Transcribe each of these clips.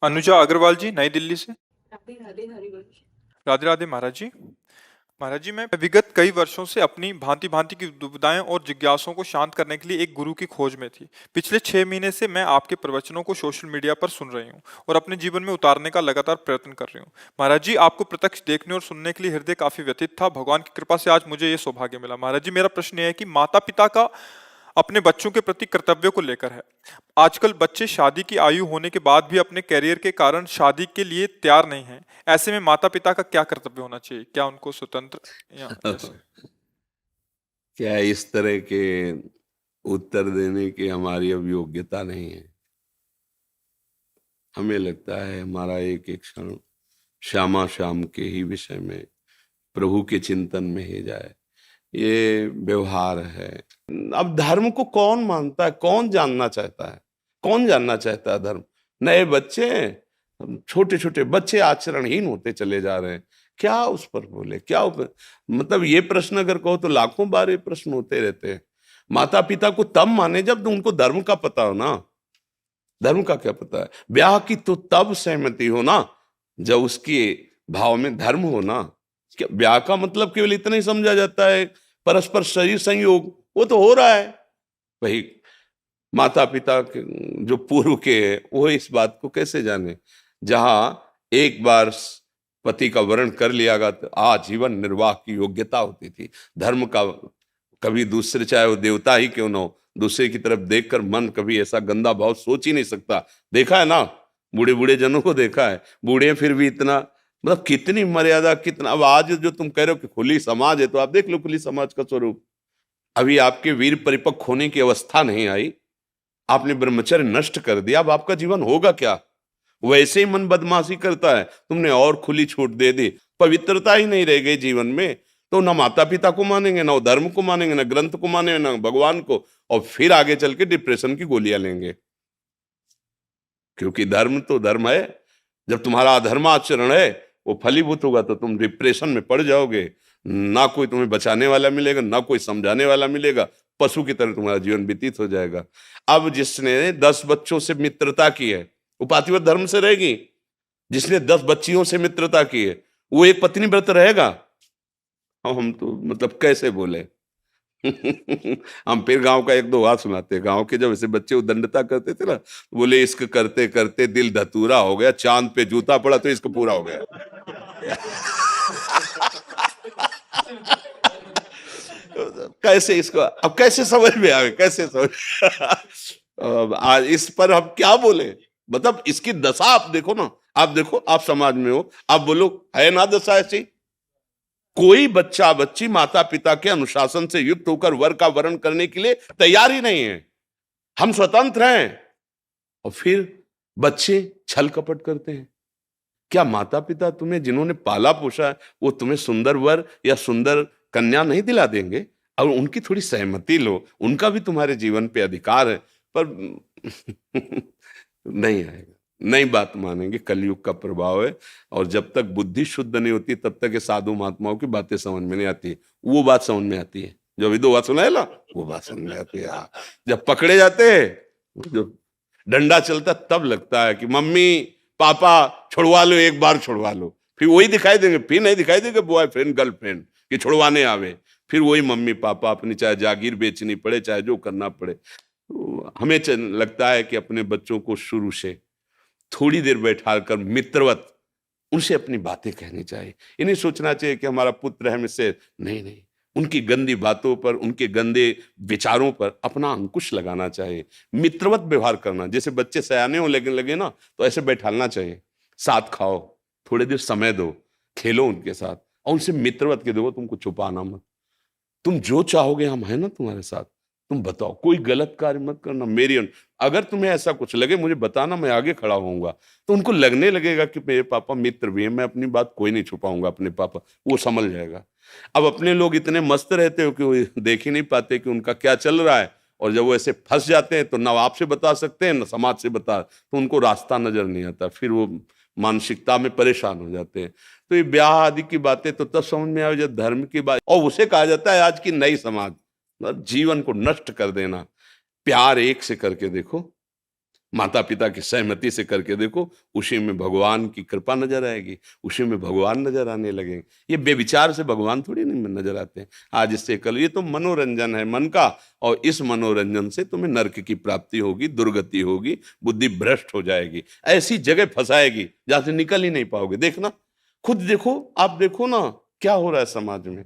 अनुजा अग्रवाल जी, नई दिल्ली से। राधे राधे हरिवंश। राधे राधे महाराज जी। महाराज जी, मैं विगत कई वर्षों से अपनी भांति भांति की दुविधाएं और जिज्ञासाओं को शांत करने के लिए एक गुरु की खोज में थी। पिछले 6 महीने से मैं आपके प्रवचनों को सोशल मीडिया पर सुन रही हूँ और अपने जीवन में उतारने का लगातार प्रयत्न कर रही हूँ। महाराज जी, आपको प्रत्यक्ष देखने और सुनने के लिए हृदय काफी व्यथित था। भगवान की कृपा से आज मुझे ये सौभाग्य मिला। महाराज जी, मेरा प्रश्न यह है कि माता पिता का अपने बच्चों के प्रति कर्तव्य को लेकर है। आजकल बच्चे शादी की आयु होने के बाद भी अपने करियर के कारण शादी के लिए तैयार नहीं हैं। ऐसे में माता पिता का क्या कर्तव्य होना चाहिए? क्या उनको स्वतंत्र या जैसे? क्या इस तरह के उत्तर देने की हमारी अब योग्यता नहीं है। हमें लगता है हमारा एक एक क्षण श्यामा श्याम के ही विषय में, प्रभु के चिंतन में ही जाए, ये व्यवहार है। अब धर्म को कौन मानता है, कौन जानना चाहता है? कौन जानना चाहता है धर्म? नए बच्चे, छोटे छोटे बच्चे आचरणहीन होते चले जा रहे हैं। क्या उस पर बोले, मतलब ये प्रश्न अगर कहो तो लाखों बार ये प्रश्न होते रहते हैं। माता पिता को तब माने जब उनको धर्म का पता हो ना। धर्म का क्या पता है? ब्याह की तो तब सहमति हो ना जब उसके भाव में धर्म हो ना। क्या ब्याह का मतलब केवल इतना ही समझा जाता है, परस्पर शरीर संयोग? वो तो हो रहा है। वही माता पिता जो पूर्व के वो इस बात को कैसे जाने? जहां एक बार पति का वर्ण कर लिया गया तो आजीवन निर्वाह की योग्यता होती थी। धर्म का कभी दूसरे, चाहे वो देवता ही क्यों ना हो, दूसरे की तरफ देखकर मन कभी ऐसा गंदा भाव सोच ही नहीं सकता। देखा है ना, बूढ़े बूढ़े जनों को देखा है, बूढ़े फिर भी इतना, मतलब कितनी मर्यादा, कितना। अब आज जो तुम कह रहे हो कि खुली समाज है, तो आप देख लो खुली समाज का स्वरूप। अभी आपके वीर परिपक्व होने की अवस्था नहीं आई, आपने ब्रह्मचर्य नष्ट कर दिया, अब आपका जीवन होगा क्या? वैसे ही मन बदमाशी करता है, तुमने और खुली छूट दे दी, पवित्रता ही नहीं रह गई जीवन में। तो ना माता पिता को मानेंगे, ना धर्म को मानेंगे, ना ग्रंथ को मानेंगे, ना भगवान को, और फिर आगे चल के डिप्रेशन की गोलियां लेंगे। क्योंकि धर्म तो धर्म है। जब तुम्हारा अधर्माचरण है वो फलीभूत होगा तो तुम डिप्रेशन में पड़ जाओगे। ना कोई तुम्हें बचाने वाला मिलेगा, ना कोई समझाने वाला मिलेगा, पशु की तरह तुम्हारा जीवन व्यतीत हो जाएगा। अब जिसने 10 बच्चों से मित्रता की है वो पातिव्रत धर्म से रहेगी। जिसने 10 बच्चियों से मित्रता की है वो एक पत्नी व्रत रहेगा। हम तो मतलब कैसे बोले? हम फिर गांव का एक दो बात सुनाते हैं। गांव के जब ऐसे बच्चे उदंडता करते थे ना, बोले इश्क करते करते दिल धतूरा हो गया, चांद पे जूता पड़ा तो इश्क पूरा हो गया। कैसे इसको अब कैसे समझ में आवे, कैसे समझ? अब आज इस पर हम क्या बोले? मतलब इसकी दशा आप देखो ना, आप देखो, आप समाज में हो, आप बोलो है ना दशा ऐसी? कोई बच्चा बच्ची माता पिता के अनुशासन से युक्त होकर वर का वरण करने के लिए तैयार ही नहीं है। हम स्वतंत्र हैं और फिर बच्चे छल कपट करते हैं। क्या माता पिता तुम्हें, जिन्होंने पाला पोषा है, वो तुम्हें सुंदर वर या सुंदर कन्या नहीं दिला देंगे? और उनकी थोड़ी सहमति लो, उनका भी तुम्हारे जीवन पे अधिकार है। पर नहीं आएगा, नई बात मानेंगे। कलयुग का प्रभाव है। और जब तक बुद्धि शुद्ध नहीं होती तब तक ये साधु महात्माओं की बातें समझ में नहीं आती। वो बात समझ में आती है जो अभी 2 बात सुना है ना, वो बात समझ में आती है। हाँ, जब पकड़े जाते हैं, जो डंडा चलता तब लगता है कि मम्मी पापा छुड़वा लो, एक बार छुड़वा लो। फिर वही दिखाई देंगे, फिर नहीं दिखाई देंगे बॉयफ्रेंड गर्लफ्रेंड कि छुड़वाने आवे। फिर वही मम्मी पापा, अपनी चाहे जागीर बेचनी पड़े, चाहे जो करना पड़े। तो हमें लगता है कि अपने बच्चों को शुरू से थोड़ी देर बैठा कर मित्रवत उनसे अपनी बातें कहनी चाहिए। ये नहीं सोचना चाहिए कि हमारा पुत्र है हमसे, नहीं नहीं, उनकी गंदी बातों पर, उनके गंदे विचारों पर अपना अंकुश लगाना चाहिए। मित्रवत व्यवहार करना, जैसे बच्चे सयाने हो लेकिन लगे ना, तो ऐसे बैठालना चाहिए। साथ खाओ, थोड़े देर समय दो, खेलो उनके साथ, और उनसे मित्रवत के दो, तुमको छुपाना मत। तुम जो चाहोगे हम है ना तुम्हारे साथ, तुम बताओ, कोई गलत कार्य मत करना। अगर तुम्हें ऐसा कुछ लगे मुझे बताना, मैं आगे खड़ा होऊंगा। तो उनको लगने लगेगा कि मेरे पापा मित्र भी हैं, मैं अपनी बात कोई नहीं छुपाऊंगा अपने पापा, वो समझ जाएगा। अब अपने लोग इतने मस्त रहते हो कि वो देख ही नहीं पाते कि उनका क्या चल रहा है। और जब वो ऐसे फंस जाते हैं तो ना आपसे बता सकते हैं ना समाज से बता, तो उनको रास्ता नजर नहीं आता, फिर वो मानसिकता में परेशान हो जाते हैं। तो ये ब्याह आदि की बातें तो तब समझ में आए जब धर्म की बात, और उसे कहा जाता है आज की नई समाज। जीवन को नष्ट कर देना। प्यार एक से करके देखो, माता पिता की सहमति से करके देखो, उसी में भगवान की कृपा नजर आएगी, उसी में भगवान नजर आने लगेंगे। ये बेविचार से भगवान थोड़ी नहीं नजर आते हैं आज इससे कल। ये तो मनोरंजन है मन का, और इस मनोरंजन से तुम्हें नरक की प्राप्ति होगी, दुर्गति होगी, बुद्धि भ्रष्ट हो जाएगी, ऐसी जगह फंसाएगी जहां से निकल ही नहीं पाओगे। देखना, खुद देखो, आप देखो ना क्या हो रहा है समाज में।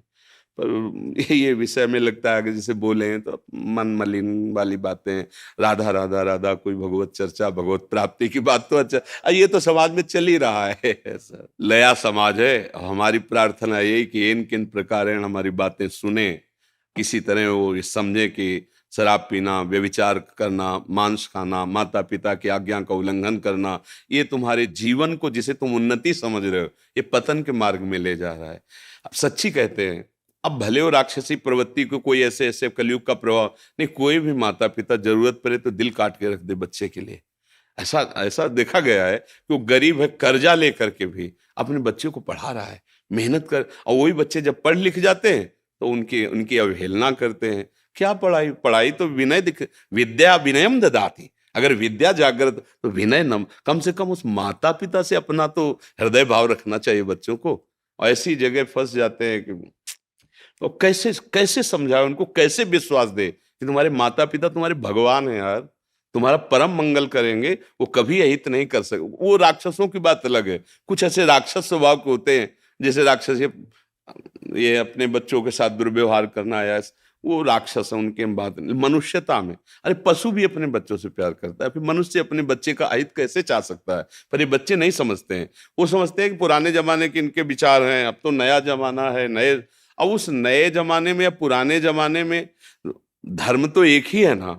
पर ये विषय में लगता है कि जैसे बोले हैं तो मन मलिन वाली बातें, राधा राधा राधा, कोई भगवत चर्चा, भगवत प्राप्ति की बात तो अच्छा, ये तो समाज में चल ही रहा है सर। लया समाज है। हमारी प्रार्थना यही कि इन किन प्रकार हमारी बातें सुने, किसी तरह वो ये समझे कि शराब पीना, व्यभिचार करना, मांस खाना, माता पिता की आज्ञा का उल्लंघन करना, ये तुम्हारे जीवन को, जिसे तुम उन्नति समझ रहे हो, ये पतन के मार्ग में ले जा रहा है। अब सच्ची कहते हैं, अब भले वो राक्षसी प्रवृत्ति को कोई ऐसे ऐसे कलयुग का प्रभाव नहीं, कोई भी माता पिता जरूरत पड़े तो दिल काट के रख दे बच्चे के लिए। ऐसा ऐसा देखा गया है कि वो गरीब है, कर्जा लेकर के भी अपने बच्चे को पढ़ा रहा है, मेहनत कर, और वही बच्चे जब पढ़ लिख जाते हैं तो उनकी उनकी अवहेलना करते हैं। क्या पढ़ाई, पढ़ाई तो विनय दिख, विद्या विनयम ददाति। अगर विद्या जागृत तो विनय नम, कम से कम उस माता पिता से अपना तो हृदय भाव रखना चाहिए बच्चों को। और ऐसी जगह फंस जाते हैं कि तो कैसे कैसे समझाए उनको, कैसे विश्वास दे कि तुम्हारे माता पिता तुम्हारे भगवान हैं यार, तुम्हारा परम मंगल करेंगे, वो कभी अहित नहीं कर सके। वो राक्षसों की बात अलग है, कुछ ऐसे राक्षस स्वभाव के होते हैं, जैसे राक्षस ये अपने बच्चों के साथ दुर्व्यवहार करना, या वो राक्षस है, उनके हम बात नहीं। मनुष्यता में, अरे पशु भी अपने बच्चों से प्यार करता है, फिर मनुष्य अपने बच्चे का अहित कैसे चाह सकता है। पर ये बच्चे नहीं समझते हैं, वो समझते हैं कि पुराने जमाने के इनके विचार हैं, अब तो नया जमाना है, नए। अब उस नए जमाने में या पुराने जमाने में धर्म तो एक ही है ना।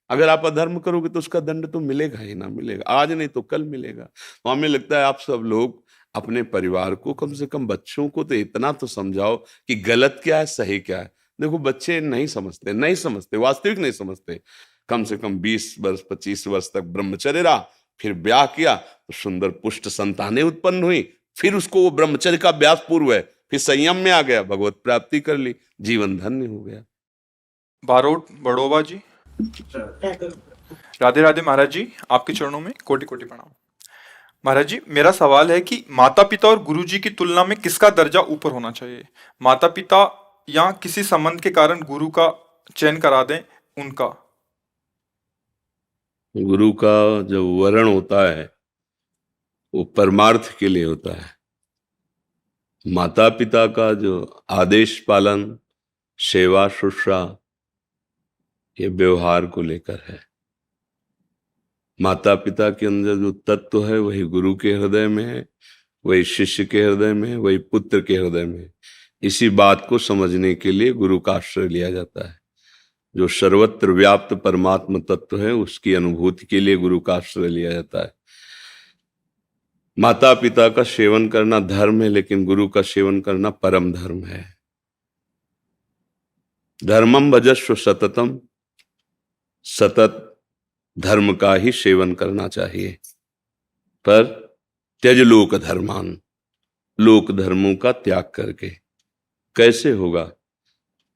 अगर आप अधर्म करोगे तो उसका दंड तो मिलेगा ही ना, मिलेगा, आज नहीं तो कल मिलेगा। तो हमें लगता है आप सब लोग अपने परिवार को, कम से कम बच्चों को तो इतना तो समझाओ कि गलत क्या है, सही क्या है। देखो बच्चे नहीं समझते, नहीं समझते, वास्तविक नहीं समझते। कम से कम 20 वर्ष 25 वर्ष तक ब्रह्मचर्य रहा, फिर ब्याह किया तो सुंदर पुष्ट संतानें उत्पन्न हुई, फिर उसको वो ब्रह्मचर्य का अभ्यास पूर्व है, फिर संयम में आ गया, भगवत प्राप्ति कर ली, जीवन धन्य हो गया। बारोट बड़ोबा जी, राधे राधे महाराज जी, आपके चरणों में कोटि कोटि प्रणाम। महाराज जी, मेरा सवाल है कि माता पिता और गुरु जी की तुलना में किसका दर्जा ऊपर होना चाहिए? माता पिता या किसी संबंध के कारण गुरु का चयन करा दें उनका? गुरु का जो वर्ण होता है वो परमार्थ के लिए होता है। माता पिता का जो आदेश पालन, सेवा शुश्रा, ये व्यवहार को लेकर है। माता पिता के अंदर जो तत्व है वही गुरु के हृदय में है, वही शिष्य के हृदय में है, वही पुत्र के हृदय में है। इसी बात को समझने के लिए गुरु का आश्रय लिया जाता है। जो सर्वत्र व्याप्त परमात्म तत्व है उसकी अनुभूति के लिए गुरु का आश्रय लिया जाता है। माता पिता का सेवन करना धर्म है, लेकिन गुरु का सेवन करना परम धर्म है। धर्मम भजस्व सततम, सतत धर्म का ही सेवन करना चाहिए। पर त्यज लोक धर्मान, लोक धर्मों का त्याग करके कैसे होगा?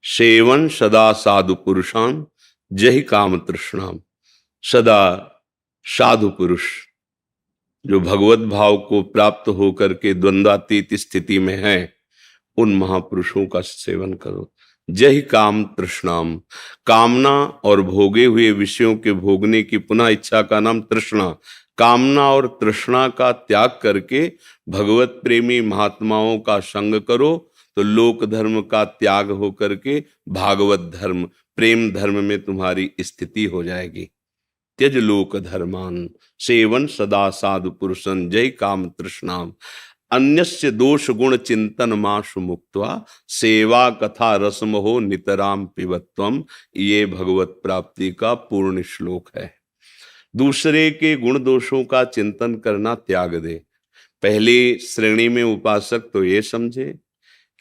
सेवन सदा साधु पुरुषान जहि काम तृष्णाम। सदा साधु पुरुष जो भगवत भाव को प्राप्त होकर के द्वंद्वातीत स्थिति में है, उन महापुरुषों का सेवन करो। जहि काम तृष्णाम, कामना और भोगे हुए विषयों के भोगने की पुनः इच्छा का नाम तृष्णा। कामना और तृष्णा का त्याग करके भगवत प्रेमी महात्माओं का संग करो तो लोक धर्म का त्याग होकर के भागवत धर्म, प्रेम धर्म में तुम्हारी स्थिति हो जाएगी। त्यज लोक धर्मान सेवन सदा साधु पुरुषन जय काम तृष्णाम। अन्यस्य दोष गुण चिंतन माशु मुक्त्वा सेवा कथा रसमहो नितराम पिबत्वम। ये भगवत प्राप्ति का पूर्ण श्लोक है। दूसरे के गुण दोषों का चिंतन करना त्याग दे। पहली श्रेणी में उपासक तो ये समझे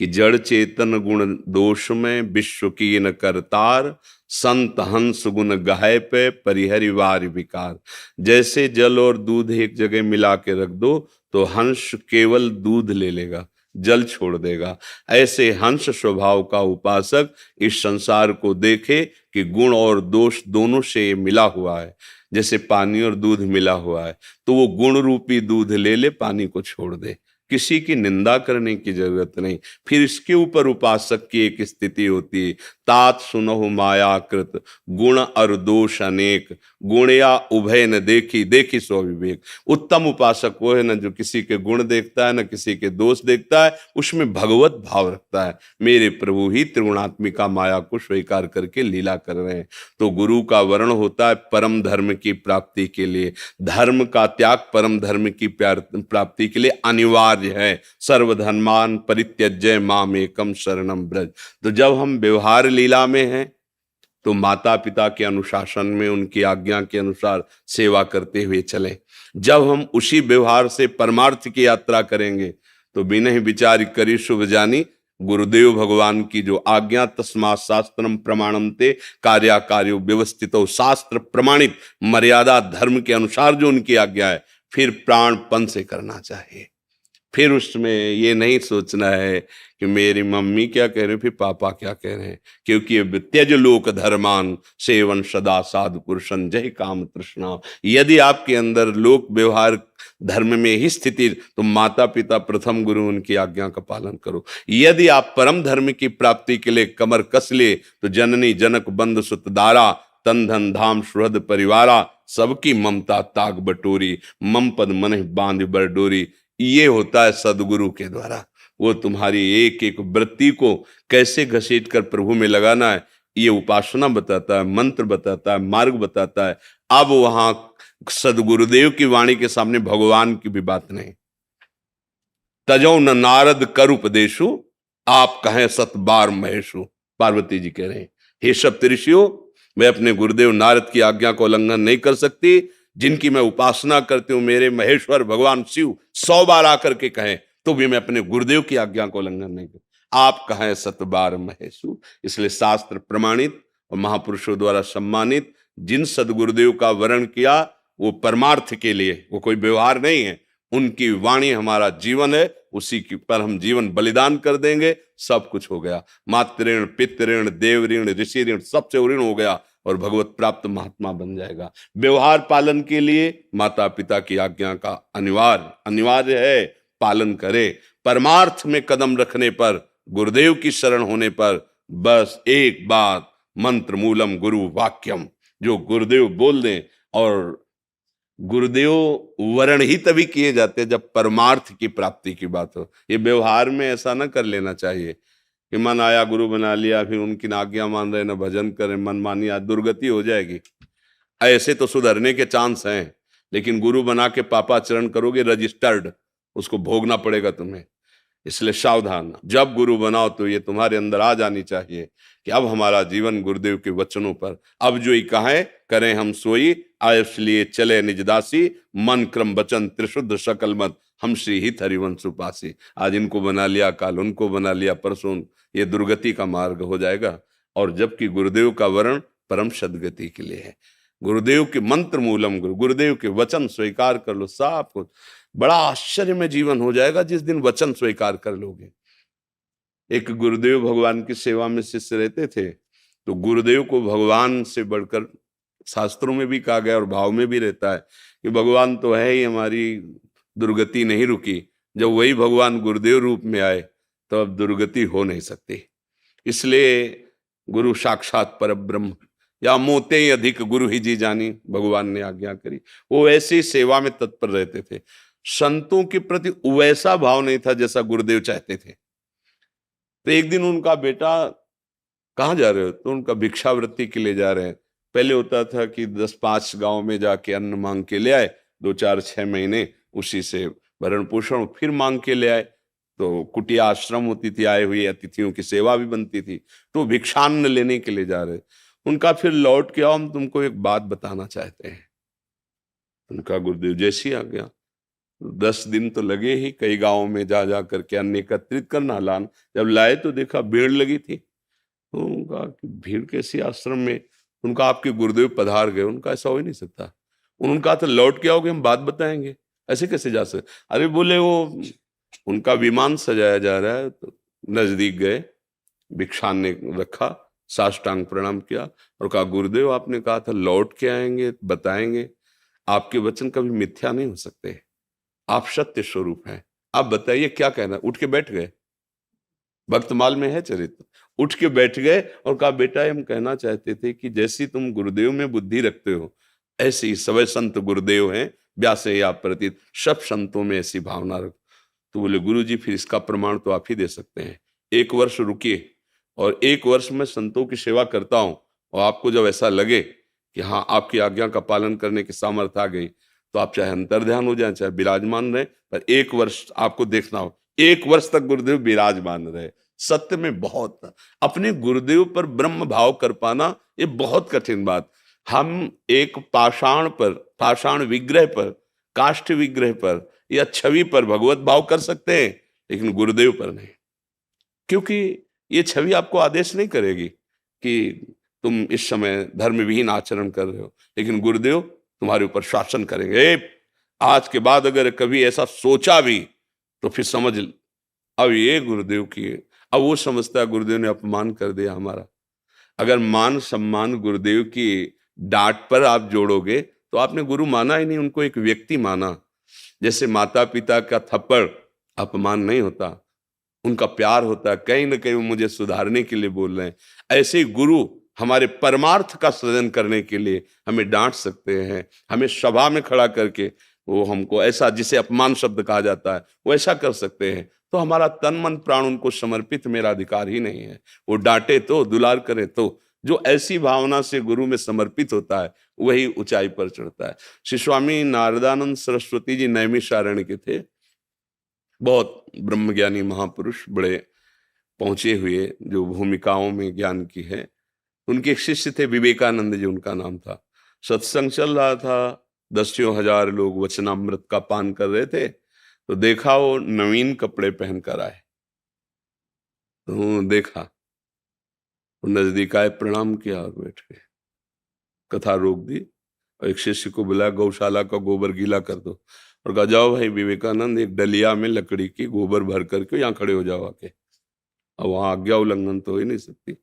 कि जड़ चेतन गुण दोष में विश्व की न करतार, संत हंस गुण गाय पे परिहरिवार विकार। जैसे जल और दूध एक जगह मिला के रख दो तो हंस केवल दूध ले लेगा, जल छोड़ देगा। ऐसे हंस स्वभाव का उपासक इस संसार को देखे कि गुण और दोष दोनों से मिला हुआ है। जैसे पानी और दूध मिला हुआ है, तो वो गुण रूपी दूध ले ले, पानी को छोड़ दे, किसी की निंदा करने की जरूरत नहीं। फिर इसके ऊपर उपासक की एक स्थिति होती है, तात सुनहु मायाकृत गुण और दोष अनेक, गुण या उभय न देखी, देखी सो विवेक। उत्तम उपासक वो है ना जो किसी के गुण देखता है, ना किसी के दोष देखता है, उसमें भगवत भाव रखता है, मेरे प्रभु ही त्रिगुणात्मिका माया को स्वीकार करके लीला कर रहे हैं। तो गुरु का वर्ण होता है परम धर्म की प्राप्ति के लिए, धर्म का त्याग परम धर्म की प्राप्ति के लिए अनिवार्य है। सर्वधर्मान परित्यज्य माम एकम शरणम ब्रज। तो जब हम व्यवहार लीला में हैं तो माता पिता के अनुशासन में, उनकी आज्ञा के अनुसार सेवा करते हुए चलें। जब हम उसी व्यवहार से परमार्थ की यात्रा करेंगे तो बिना ही विचार करी शुभ जानी, गुरुदेव भगवान की जो आज्ञा, तस्मात् शास्त्रम प्रमाणम ते कार्याकार्यो व्यवस्थितो, शास्त्र प्रमाणित मर्यादा धर्म के अनुसार जो उनकी आज्ञा है, फिर प्राणपण से करना चाहिए। फिर उसमें ये नहीं सोचना है कि मेरी मम्मी क्या कह रहे हैं, फिर पापा क्या कह रहे हैं, क्योंकि ये त्यज लोक धर्मान सेवन सदा साधु पुरुषन जय काम तृष्णा। यदि आपके अंदर लोक व्यवहार धर्म में ही स्थिति, तो माता पिता प्रथम गुरु, उनकी आज्ञा का पालन करो। यदि आप परम धर्म की प्राप्ति के लिए कमर कस ले तो जननी जनक बंधु सुत दारा, तन धन धाम सुहृद परिवारा, सबकी ममता ताग बटोरी, मम पद मन बांध बरडोरी। ये होता है सदगुरु के द्वारा। वो तुम्हारी एक एक वृत्ति को कैसे घसीट कर प्रभु में लगाना है, ये उपासना बताता है, मंत्र बताता है, मार्ग बताता है। अब वहां सदगुरुदेव की वाणी के सामने भगवान की भी बात नहीं। तजो न नारद कर उपदेशु, आप कहें सत बार महेशु। पार्वती जी कह रहे हैं, हे सप्तऋषियों, मैं अपने गुरुदेव नारद की आज्ञा को उल्लंघन नहीं कर सकती। जिनकी मैं उपासना करती हूं, मेरे महेश्वर भगवान शिव 100 बार आकर के कहें तो भी मैं अपने गुरुदेव की आज्ञा को उल्लंघन नहीं करता। आप कहें 7 बार महेशु। इसलिए शास्त्र प्रमाणित और महापुरुषों द्वारा सम्मानित जिन सदगुरुदेव का वर्ण किया, वो परमार्थ के लिए, वो कोई व्यवहार नहीं है। उनकी वाणी हमारा जीवन है, उसी की पर हम जीवन बलिदान कर देंगे, सब कुछ हो गया। मातृ ऋण, पितृ ऋण, देव ऋण, ऋषि ऋण, सबसे ऋण हो गया और भगवत प्राप्त महात्मा बन जाएगा। व्यवहार पालन के लिए माता पिता की आज्ञा का अनिवार्य है, पालन करे। परमार्थ में कदम रखने पर, गुरुदेव की शरण होने पर, बस एक बात, मंत्र मूलम गुरु वाक्यम, जो गुरुदेव बोल दें। और गुरुदेव वर्ण ही तभी किए जाते हैं जब परमार्थ की प्राप्ति की बात हो। ये व्यवहार में ऐसा ना कर लेना चाहिए कि मन आया गुरु बना लिया, फिर उनकी आज्ञा मान रहे, ना भजन करें, मनमानी, आज दुर्गति हो जाएगी। ऐसे तो सुधरने के चांस हैं, लेकिन गुरु बना के पापाचरण करोगे, रजिस्टर्ड, उसको भोगना पड़ेगा तुम्हें। इसलिए सावधान, जब गुरु बनाओ तो ये तुम्हारे अंदर आ जानी चाहिए कि अब हमारा जीवन गुरुदेव के वचनों पर, अब जो ही कहें करें हम सोई, आयुष लिए चले निजदासी, मन क्रम वचन त्रिशुद्ध सकल मत, हम श्री हित हरिवंश उपासी। आज इनको बना लिया, काल उनको बना लिया, परसों, ये दुर्गति का मार्ग हो जाएगा। और जबकि गुरुदेव का वर्ण परम सदगति के लिए है। गुरुदेव के मंत्र मूलम गुरु, गुरुदेव के वचन स्वीकार कर लो, सब कुछ बड़ा आश्चर्य में जीवन हो जाएगा जिस दिन वचन स्वीकार कर लोगे। एक गुरुदेव भगवान की सेवा में शिष्य रहते थे, तो गुरुदेव को भगवान से बढ़कर शास्त्रों में भी कहा गया और भाव में भी रहता है कि भगवान तो है ही, हमारी दुर्गति नहीं रुकी। जब वही भगवान गुरुदेव रूप में आए तो अब दुर्गति हो नहीं सकती। इसलिए गुरु साक्षात पर ब्रह्म, या मोते ही अधिक गुरु ही जी जानी, भगवान ने आज्ञा करी। वो ऐसी सेवा में तत्पर रहते थे। संतों के प्रति वैसा भाव नहीं था जैसा गुरुदेव चाहते थे। तो एक दिन उनका बेटा, कहाँ जा रहे हो? तो उनका भिक्षावृत्ति के लिए जा रहे हैं। पहले होता था कि 10-5 गांव में जाके अन्न मांग के ले आए, 2-4-6 महीने उसी से भरण पोषण, फिर मांग के ले आए। तो कुटिया आश्रम होती थी, आए हुए अतिथियों की सेवा भी बनती थी। तो भिक्षान्न लेने के लिए जा रहे। उनका फिर लौट के आओ, हम तुमको एक बात बताना चाहते हैं। उनका गुरुदेव जैसी आ गया। 10 दिन तो लगे ही, कई गांवों में जा जा करके अन्न एकत्रित करना, लान। जब लाए तो देखा भीड़ लगी थी। तो उनका भीड़ कैसी आश्रम में? उनका आपके गुरुदेव पधार गए। उनका ऐसा हो ही नहीं सकता। उनका तो लौट के आओगे, हम बात बताएंगे, ऐसे कैसे जा सकते? अरे बोले वो उनका विमान सजाया जा रहा है। तो नजदीक गए, भिक्षान्न रखा, साष्टांग प्रणाम किया और कहा, गुरुदेव आपने कहा था लौट के आएंगे, बताएंगे, आपके वचन कभी मिथ्या नहीं हो सकते, आप सत्य स्वरूप हैं, आप बताइए क्या कहना। उठ के बैठ गए, भक्तमाल में है चरित्र। उठ के बैठ गए और कहा, बेटा हम कहना चाहते थे कि जैसी तुम गुरुदेव में बुद्धि रखते हो ऐसे ही सवै संत गुरुदेव हैं, व्यासे या प्रतीत, सब संतों में ऐसी भावना रखो। तो बोले, गुरु जी फिर इसका प्रमाण तो आप ही दे सकते हैं, 1 वर्ष रुकिए और 1 वर्ष में संतों की सेवा करता हूं, और आपको जब ऐसा लगे कि हाँ आपकी आज्ञा का पालन करने की सामर्थ्य आ गई, तो आप चाहे अंतर्ध्यान हो जाए चाहे विराजमान रहे, पर 1 वर्ष आपको देखना हो। 1 वर्ष तक गुरुदेव विराजमान रहे। सत्य में बहुत अपने गुरुदेव पर ब्रह्म भाव कर पाना ये बहुत कठिन बात। हम एक पाषाण पर, पाषाण विग्रह पर, काष्ठ विग्रह पर या छवि पर भगवत भाव कर सकते हैं, लेकिन गुरुदेव पर नहीं, क्योंकि ये छवि आपको आदेश नहीं करेगी कि तुम इस समय धर्म विहीन आचरण कर रहे हो, लेकिन गुरुदेव तुम्हारे ऊपर शासन करेंगे। आज के बाद अगर कभी ऐसा सोचा भी तो फिर समझ अब ये गुरुदेव की, अब वो समझता है गुरुदेव ने अपमान कर दिया हमारा। अगर मान सम्मान गुरुदेव की डांट पर आप जोड़ोगे तो आपने गुरु माना ही नहीं, उनको एक व्यक्ति माना। जैसे माता पिता का थप्पड़ अपमान नहीं होता, उनका प्यार होता है, कहीं ना कहीं वो मुझे सुधारने के लिए बोल रहे हैं। ऐसे ही गुरु हमारे परमार्थ का सृजन करने के लिए हमें डांट सकते हैं, हमें सभा में खड़ा करके वो हमको ऐसा, जिसे अपमान शब्द कहा जाता है, वो ऐसा कर सकते हैं। तो हमारा तन मन प्राण उनको समर्पित मेरा अधिकार ही नहीं है। वो डांटे तो, दुलार करे तो, जो ऐसी भावना से गुरु में समर्पित होता है वही ऊंचाई पर चढ़ता है। श्री स्वामी नारदानंद सरस्वती जी नैमिषारण्य के थे, बहुत ब्रह्मज्ञानी महापुरुष, बड़े पहुंचे हुए, जो भूमिकाओं में ज्ञान की है। उनके एक शिष्य थे विवेकानंद जी, उनका नाम था। सत्संग चल रहा था, 10,000 लोग वचनामृत का पान कर रहे थे, तो देखा वो नवीन कपड़े पहनकर आए, तो देखा, तो नजदीक आए, प्रणाम किया और बैठ गए। कथा रोक दी और एक शिष्य को बुलाया, गौशाला का गोबर गीला कर दो, और कहा जाओ भाई विवेकानंद, एक डलिया में लकड़ी की गोबर भर करके यहाँ खड़े हो जाओ आके। अब वहां आज्ञा उल्लंघन तो हो ही नहीं सकती।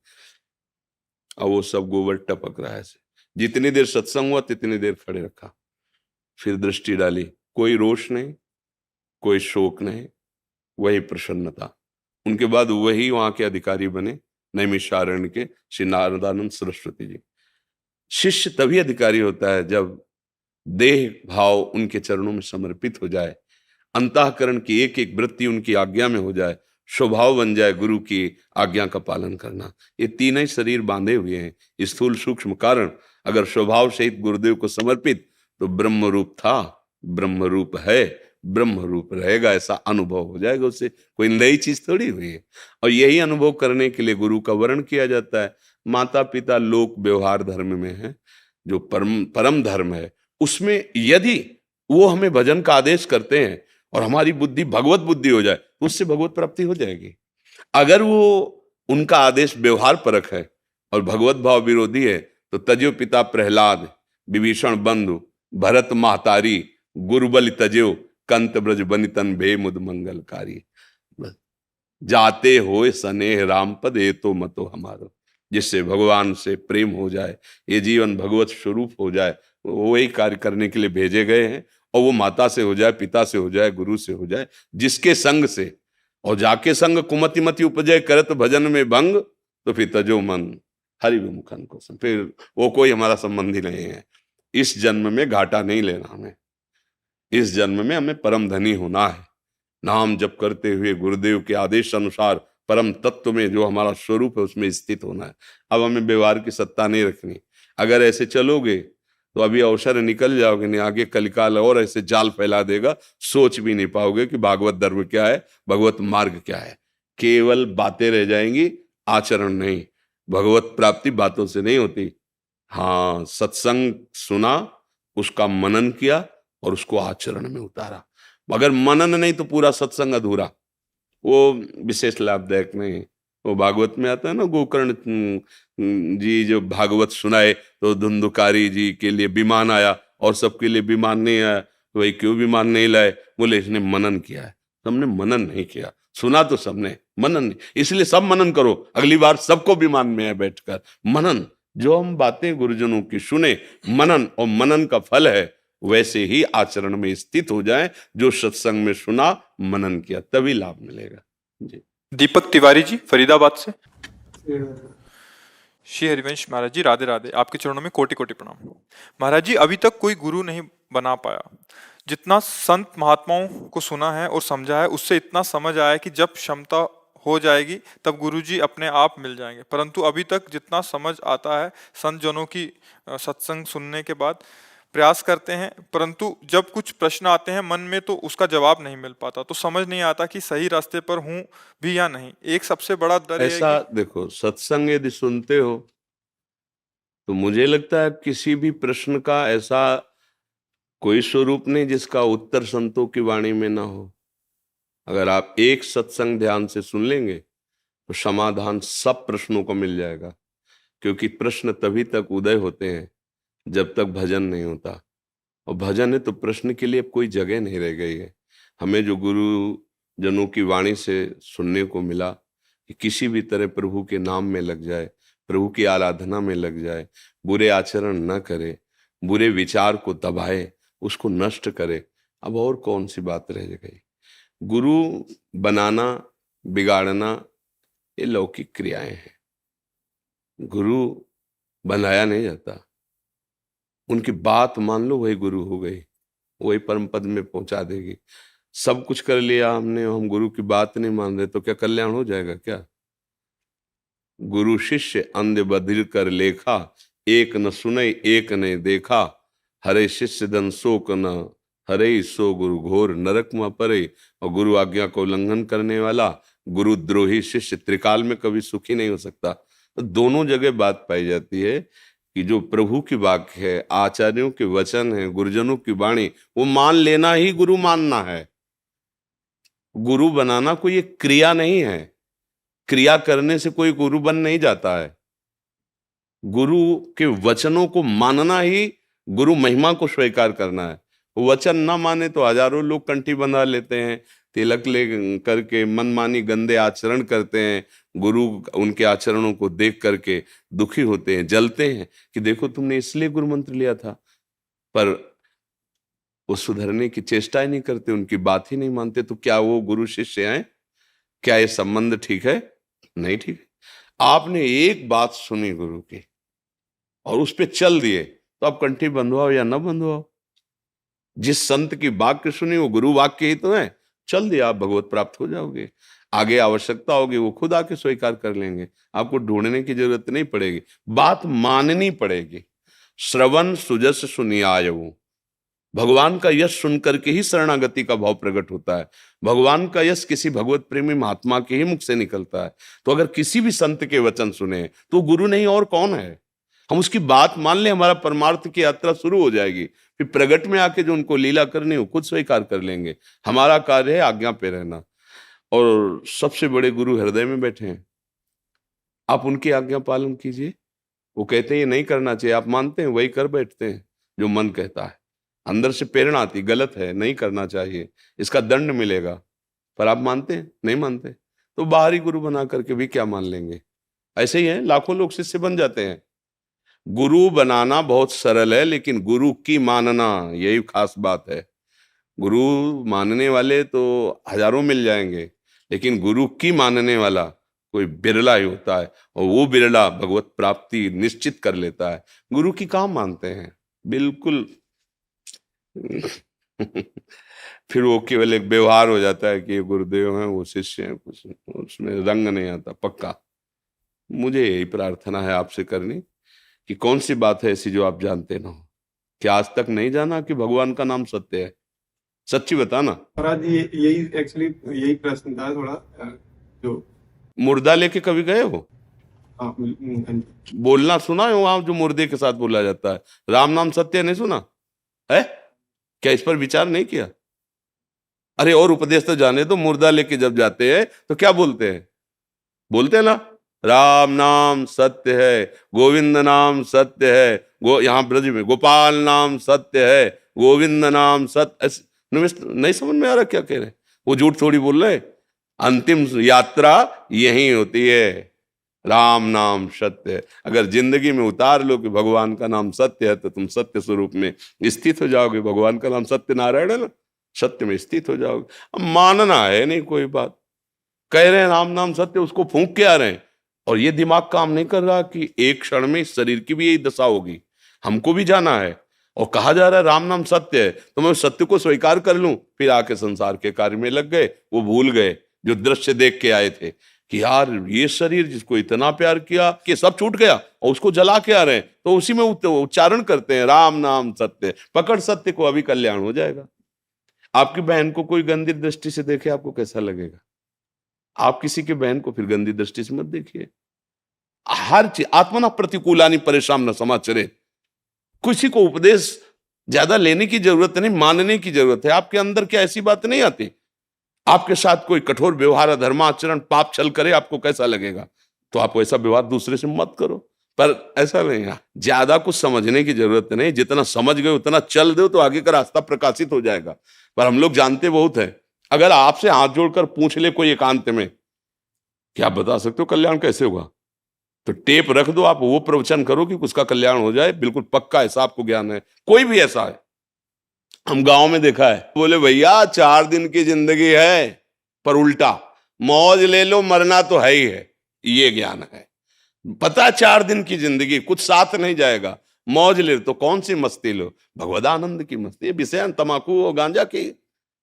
अब वो सब गोबर टपक रहा है ऐसे। जितनी देर सत्संग हुआ तितनी देर खड़े रखा, फिर दृष्टि डाली, कोई रोष नहीं, कोई शोक नहीं, वही प्रसन्नता। उनके बाद वही वहां के अधिकारी बने, नैमिषारण्य के श्री नारदानंद सरस्वती जी। शिष्य तभी अधिकारी होता है जब देह भाव उनके चरणों में समर्पित हो जाए, अंतःकरण की एक एक वृत्ति उनकी आज्ञा में हो जाए, स्वभाव बन जाए गुरु की आज्ञा का पालन करना। ये तीन ही शरीर बांधे हुए हैं, स्थूल सूक्ष्म कारण। अगर स्वभाव सहित गुरुदेव को समर्पित, तो ब्रह्म रूप था, ब्रह्म रूप है, ब्रह्म रूप रहेगा, ऐसा अनुभव हो जाएगा। उससे कोई नई चीज थोड़ी हुई है। और यही अनुभव करने के लिए गुरु का वर्ण किया जाता है। माता पिता लोक व्यवहार धर्म में है, जो परम धर्म है, उसमें यदि वो हमें भजन का आदेश करते हैं और हमारी बुद्धि भगवत बुद्धि हो जाए, तो उससे भगवत प्राप्ति हो जाएगी। अगर वो उनका आदेश व्यवहार परक है और भगवत भाव विरोधी है, तो तजो पिता प्रहलाद, विभीषण बंधु, भरत महतारी, गुरुबल तजो, कंत ब्रज बनितन भे मुद मंगलकारी। जाते होए स्नेह राम पद, ये तो मतो हमारो। जिससे भगवान से प्रेम हो जाए, ये जीवन भगवत स्वरूप हो जाए, वही कार्य करने के लिए भेजे गए हैं। और वो माता से हो जाए, पिता से हो जाए, गुरु से हो जाए, जिसके संग से। और जाके संग कुमति मति उपजय करत भजन में भंग, तो फिर तजो मन हरि विमुखन को। फिर वो कोई हमारा संबंधी नहीं है। इस जन्म में घाटा नहीं लेना हमें, इस जन्म में हमें परम धनी होना है। नाम जप करते हुए गुरुदेव के आदेश अनुसार परम तत्व में जो हमारा स्वरूप है उसमें स्थित होना है। अब हमें व्यवहार की सत्ता नहीं रखनी। अगर ऐसे चलोगे तो अभी अवसर निकल जाओगे, नहीं आगे कलिकाल और ऐसे जाल फैला देगा, सोच भी नहीं पाओगे कि भागवत धर्म क्या है, भगवत मार्ग क्या है। केवल बातें रह जाएंगी, आचरण नहीं। भगवत प्राप्ति बातों से नहीं होती। हाँ, सत्संग सुना, उसका मनन किया और उसको आचरण में उतारा। अगर मनन नहीं तो पूरा सत्संग अधूरा, वो विशेष लाभदायक नहीं। वो भागवत में आता है ना, गोकर्ण जी जो भागवत सुनाए तो धुंधुकारी जी के लिए विमान आया और सबके लिए विमान नहीं आया। तो वही क्यों विमान नहीं लाए? बोले इसने मनन किया है। हमने मनन नहीं किया, सुना तो सबने, मनन नहीं। इसलिए सब मनन करो, अगली बार सबको विमान में है बैठकर मनन। जो हम बातें गुरुजनों की सुने, मनन, और मनन का फल है वैसे ही आचरण में स्थित हो जाए। जो सत्संग में सुना, मनन किया, तभी लाभ मिलेगा जी। दीपक तिवारी जी फरीदाबाद से। श्री हरिवंश महाराज जी, राधे राधे। आपके चरणों में कोटि कोटि प्रणाम। महाराज जी, अभी तक कोई गुरु नहीं बना पाया। जितना संत महात्माओं को सुना है और समझा है, उससे इतना समझ आया कि जब क्षमता हो जाएगी तब गुरु जी अपने आप मिल जाएंगे। परंतु अभी तक जितना समझ आता है, संत जनों की सत्संग सुनने के बाद प्रयास करते हैं, परंतु जब कुछ प्रश्न आते हैं मन में तो उसका जवाब नहीं मिल पाता, तो समझ नहीं आता कि सही रास्ते पर हूं भी या नहीं। एक सबसे बड़ा डर ये है ऐसा कि देखो, सत्संग यदि सुनते हो तो मुझे लगता है किसी भी प्रश्न का ऐसा कोई स्वरूप नहीं जिसका उत्तर संतों की वाणी में ना हो। अगर आप एक सत्संग ध्यान से सुन लेंगे तो समाधान सब प्रश्नों को मिल जाएगा। क्योंकि प्रश्न तभी तक उदय होते हैं जब तक भजन नहीं होता, और भजन है तो प्रश्न के लिए अब कोई जगह नहीं रह गई है। हमें जो गुरु जनों की वाणी से सुनने को मिला कि किसी भी तरह प्रभु के नाम में लग जाए, प्रभु की आराधना में लग जाए, बुरे आचरण न करे, बुरे विचार को दबाए, उसको नष्ट करे, अब और कौन सी बात रह गई। गुरु बनाना, बिगाड़ना, ये लौकिक क्रियाएं हैं। गुरु बनाया नहीं जाता, उनकी बात मान लो वही गुरु हो गई, वही परम पद में पहुंचा देगी। सब कुछ कर लिया हमने, हम गुरु की बात नहीं मान रहे तो क्या कल्याण हो जाएगा क्या? गुरु शिष्य अंध बधिर कर लेखा, एक न सुनई एक ने देखा, हरे शिष्य धन शोक न हरे, सो गुरु घोर नरक में परे। और गुरु आज्ञा को उल्लंघन करने वाला गुरु द्रोही शिष्य त्रिकाल में कभी सुखी नहीं हो सकता। तो दोनों जगह बात पाई जाती है कि जो प्रभु की वाक्य है, आचार्यों के वचन है, गुरुजनों की वाणी, वो मान लेना ही गुरु मानना है। गुरु बनाना कोई एक क्रिया नहीं है, क्रिया करने से कोई गुरु बन नहीं जाता है। गुरु के वचनों को मानना ही गुरु महिमा को स्वीकार करना है। वचन ना माने तो हजारों लोग कंठी बंधा लेते हैं, तिलक ले करके मनमानी गंदे आचरण करते हैं। गुरु उनके आचरणों को देख करके दुखी होते हैं, जलते हैं कि देखो तुमने इसलिए गुरु मंत्र लिया था, पर वो सुधरने की चेष्टा ही नहीं करते, उनकी बात ही नहीं मानते। तो क्या वो गुरु शिष्य हैं? क्या ये संबंध ठीक है? नहीं ठीक है। आपने एक बात सुनी गुरु की और उस पर चल दिए तो आप कंठी बंधवाओ या ना बंधवाओ, जिस संत की वाक्य सुनी वो गुरु वाक्य ही तो है, चल दिया, आप भगवत प्राप्त हो जाओगे। आगे आवश्यकता होगी वो खुद आके स्वीकार कर लेंगे, आपको ढूंढने की जरूरत नहीं पड़ेगी, बात माननी पड़ेगी। श्रवण सुजस सुनियायऊ, भगवान का यश सुन करके ही शरणागति का भाव प्रकट होता है। भगवान का यश किसी भगवत प्रेमी महात्मा के ही मुख से निकलता है। तो अगर किसी भी संत के वचन सुने तो गुरु नहीं और कौन है? हम उसकी बात मान ले, हमारा परमार्थ की यात्रा शुरू हो जाएगी। फिर प्रगट में आके जो उनको लीला करनी हो खुद स्वीकार कर लेंगे। हमारा कार्य है आज्ञा पे रहना, और सबसे बड़े गुरु हृदय में बैठे हैं। आप उनकी आज्ञा पालन कीजिए। वो कहते हैं ये नहीं करना चाहिए, आप मानते हैं, वही कर बैठते हैं जो मन कहता है। अंदर से प्रेरणा आती गलत है, नहीं करना चाहिए, इसका दंड मिलेगा, पर आप मानते हैं? नहीं मानते, तो बाहरी गुरु बना करके भी क्या मान लेंगे। ऐसे ही है, लाखों लोग शिष्य बन जाते हैं। गुरु बनाना बहुत सरल है, लेकिन गुरु की मानना यही खास बात है। गुरु मानने वाले तो हजारों मिल जाएंगे, लेकिन गुरु की मानने वाला कोई बिरला ही होता है, और वो बिरला भगवत प्राप्ति निश्चित कर लेता है। गुरु की कहाँ मानते हैं, बिल्कुल। फिर वो केवल एक व्यवहार हो जाता है कि ये गुरुदेव हैं, वो शिष्य हैं, कुछ उसमें रंग नहीं आता पक्का। मुझे यही प्रार्थना है आपसे करनी कि कौन सी बात है ऐसी जो आप जानते ना हो। क्या आज तक नहीं जाना कि भगवान का नाम सत्य है? सच्ची बताना। महाराज यही एक्चुअली यही प्रश्न था थोड़ा, जो मुर्दा लेके कभी गए हो? हाँ, बोलना सुना है वहां जो मुर्दे के साथ बोला जाता है, राम नाम सत्य, नहीं सुना है? क्या इस पर विचार नहीं किया? अरे और उपदेश तो जाने दो। मुर्दा लेके जब जाते हैं तो क्या बोलते हैं? बोलते हैं ना, राम नाम सत्य है, गोविंद नाम सत्य है, यहाँ ब्रज में गोपाल नाम सत्य है, गोविंद नाम सत्य। नहीं समझ में आ रहा क्या कह रहे हैं? वो झूठ थोड़ी बोल रहे हैं। अंतिम यात्रा यही होती है, राम नाम सत्य। अगर जिंदगी में उतार लो कि भगवान का नाम सत्य है, तो तुम सत्य स्वरूप में स्थित हो जाओगे। भगवान का नाम सत्य नारायण है ना, सत्य में स्थित हो जाओगे। अब मानना है नहीं कोई बात, कह रहे हैं राम नाम सत्य, उसको फूंक के आ रहे हैं, और ये दिमाग काम नहीं कर रहा कि एक क्षण में इस शरीर की भी यही दशा होगी, हमको भी जाना है। और कहा जा रहा है राम नाम सत्य है, तो मैं सत्य को स्वीकार कर लूं, फिर आके संसार के कार्य में लग गए। वो भूल गए जो दृश्य देख के आए थे कि यार ये शरीर जिसको इतना प्यार किया कि सब छूट गया, और उसको जला के आ रहे हैं, तो उसी में उच्चारण करते हैं राम नाम सत्य। पकड़ सत्य को, अभी कल्याण हो जाएगा। आपकी बहन को कोई गंदी दृष्टि से देखे, आपको कैसा लगेगा? आप किसी के बहन को फिर गंदी दृष्टि से मत देखिए। हर चीज आत्मना प्रतिकूलानि परेशान न समाचरे। किसी को उपदेश ज्यादा लेने की जरूरत नहीं, मानने की जरूरत है। आपके अंदर क्या ऐसी बात नहीं आती? आपके साथ कोई कठोर व्यवहार, अधर्माचरण, पाप छल करे, आपको कैसा लगेगा? तो आप ऐसा व्यवहार दूसरे से मत करो। पर ऐसा नहीं है, ज्यादा कुछ समझने की जरूरत नहीं, जितना समझ गए उतना चल दो, तो आगे का रास्ता प्रकाशित हो जाएगा। पर हम लोग जानते बहुत है। अगर आपसे हाथ जोड़कर पूछ ले कोई एकांत में कि आप बता सकते हो कल्याण कैसे होगा, तो टेप रख दो, आप वो प्रवचन करो कि उसका कल्याण हो जाए, बिल्कुल पक्का, ऐसा आपको ज्ञान है। कोई भी ऐसा है, हम गांव में देखा है, बोले भैया 4 दिन की जिंदगी है, पर उल्टा मौज ले लो, मरना तो है ही है। ये ज्ञान है, पता 4 दिन की जिंदगी, कुछ साथ नहीं जाएगा, मौज ले तो कौन सी मस्ती लो? भगवदानंद की मस्ती, विषयान तमाकू और गांजा की।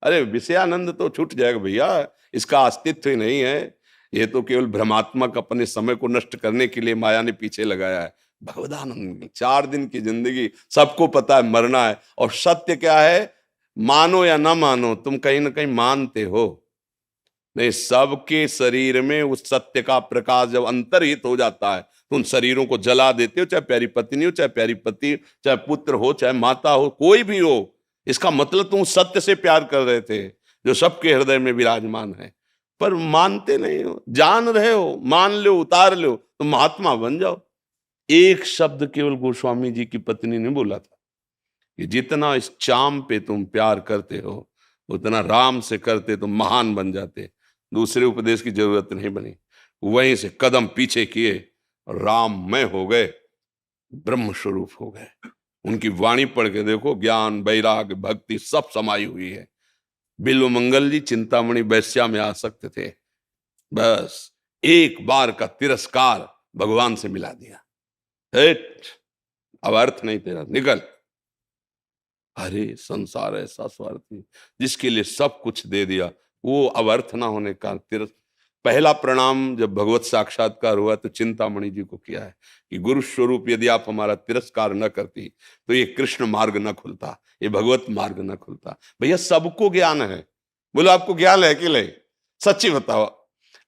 अरे विषयानंद तो छूट जाएगा भैया, इसका अस्तित्व ही नहीं है। ये तो केवल भ्रमात्मक अपने समय को नष्ट करने के लिए माया ने पीछे लगाया है। भगवदानंद 4 दिन की जिंदगी, सबको पता है मरना है। और सत्य क्या है? मानो या ना मानो, तुम कहीं ना कहीं मानते हो नहीं, सबके शरीर में उस सत्य का प्रकाश जब अंतर्हित हो जाता है, तो उन शरीरों को जला देते हो, चाहे प्यारी पत्नी हो, चाहे प्यारी पति, चाहे पुत्र हो, चाहे माता हो, कोई भी हो। इसका मतलब तुम सत्य से प्यार कर रहे थे जो सबके हृदय में विराजमान है, पर मानते नहीं हो। जान रहे हो, मान लो, उतार लो, तो महात्मा बन जाओ। एक शब्द केवल गोस्वामी जी की पत्नी ने बोला था कि जितना इस चाम पे तुम प्यार करते हो, उतना राम से करते तो महान बन जाते। दूसरे उपदेश की जरूरत नहीं बनी। वहीं से कदम पीछे किए, राममय हो गए, ब्रह्म स्वरूप हो गए। उनकी वाणी पढ़ के देखो, ज्ञान, वैराग्य, भक्ति सब समाई हुई है। बिल्व मंगल जी चिंतामणि वैश्या में आसक्त थे, बस एक बार का तिरस्कार भगवान से मिला दिया। हेट, अब अर्थ नहीं तेरा, निकल। अरे संसार ऐसा स्वार्थी, जिसके लिए सब कुछ दे दिया, वो अब अर्थ ना होने का पहला प्रणाम जब भगवत साक्षात्कार हुआ तो चिंतामणि जी को किया है कि गुरु स्वरूप यदि आप हमारा तिरस्कार न करती, तो ये कृष्ण मार्ग न खुलता, ये भगवत मार्ग न खुलता। भैया सबको ज्ञान है, बोलो आपको ज्ञान है कि नहीं? सच्ची बताओ।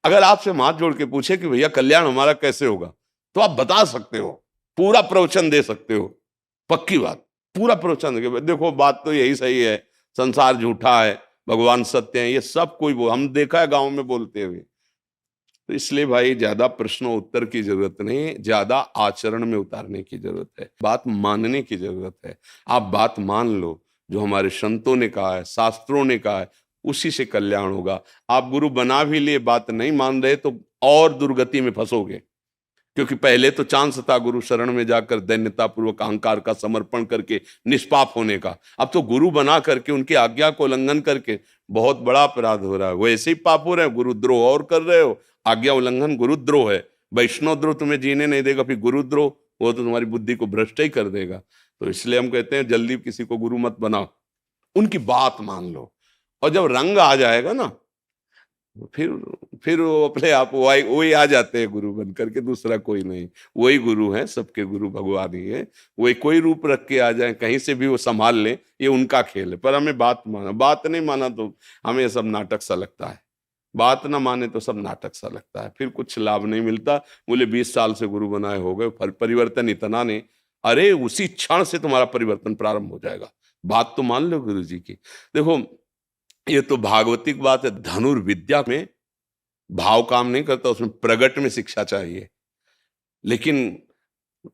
अगर आपसे हाथ जोड़ के पूछे कि भैया कल्याण हमारा कैसे होगा, तो आप बता सकते हो, पूरा प्रवचन दे सकते हो, पक्की बात, पूरा प्रवचन दे। देखो बात तो यही सही है, संसार झूठा है, भगवान सत्य है, ये सब कोई हम देखा है गांव में बोलते हुए। तो इसलिए भाई ज्यादा प्रश्न उत्तर की जरूरत नहीं, ज्यादा आचरण में उतारने की जरूरत है, बात मानने की जरूरत है। आप बात मान लो, जो हमारे संतों ने कहा है, शास्त्रों ने कहा है, उसी से कल्याण होगा। आप गुरु बना भी लिए, बात नहीं मान रहे, तो और दुर्गति में फंसोगे। क्योंकि पहले तो चांस था गुरु शरण में जाकर दैन्यता पूर्वक अहंकार का समर्पण करके निष्पाप होने का। अब तो गुरु बना करके उनकी आज्ञा को उल्लंघन करके बहुत बड़ा अपराध हो रहा है। वो ऐसे ही पाप हो रहे हैं, गुरुद्रोह और कर रहे हो। आज्ञा उल्लंघन गुरुद्रोह है। वैष्णव द्रोह तुम्हें जीने नहीं देगा, फिर गुरुद्रोह वो तो तुम्हारी बुद्धि को भ्रष्ट ही कर देगा। तो इसलिए हम कहते हैं जल्दी किसी को गुरु मत बनाओ, उनकी बात मान लो। और जब रंग आ जाएगा ना, फिर वो अपने आप वही आ जाते हैं गुरु बन करके, दूसरा कोई नहीं। वही गुरु है, सबके गुरु भगवान ही है। वही कोई रूप रख के आ जाए, कहीं से भी वो संभाल लें, ये उनका खेल है। पर हमें बात माना, बात नहीं माना तो हमें सब नाटक सा लगता है। बात ना माने तो सब नाटक सा लगता है, फिर कुछ लाभ नहीं मिलता। बोले 20 साल से गुरु बनाए हो गए, परिवर्तन इतना नहीं। अरे उसी क्षण से तुम्हारा परिवर्तन प्रारंभ हो जाएगा। बात तो मान लो गुरु जी की। देखो ये तो भागवतिक बात है, धनुर्विद्या में भाव काम नहीं करता, उसमें प्रगट में शिक्षा चाहिए। लेकिन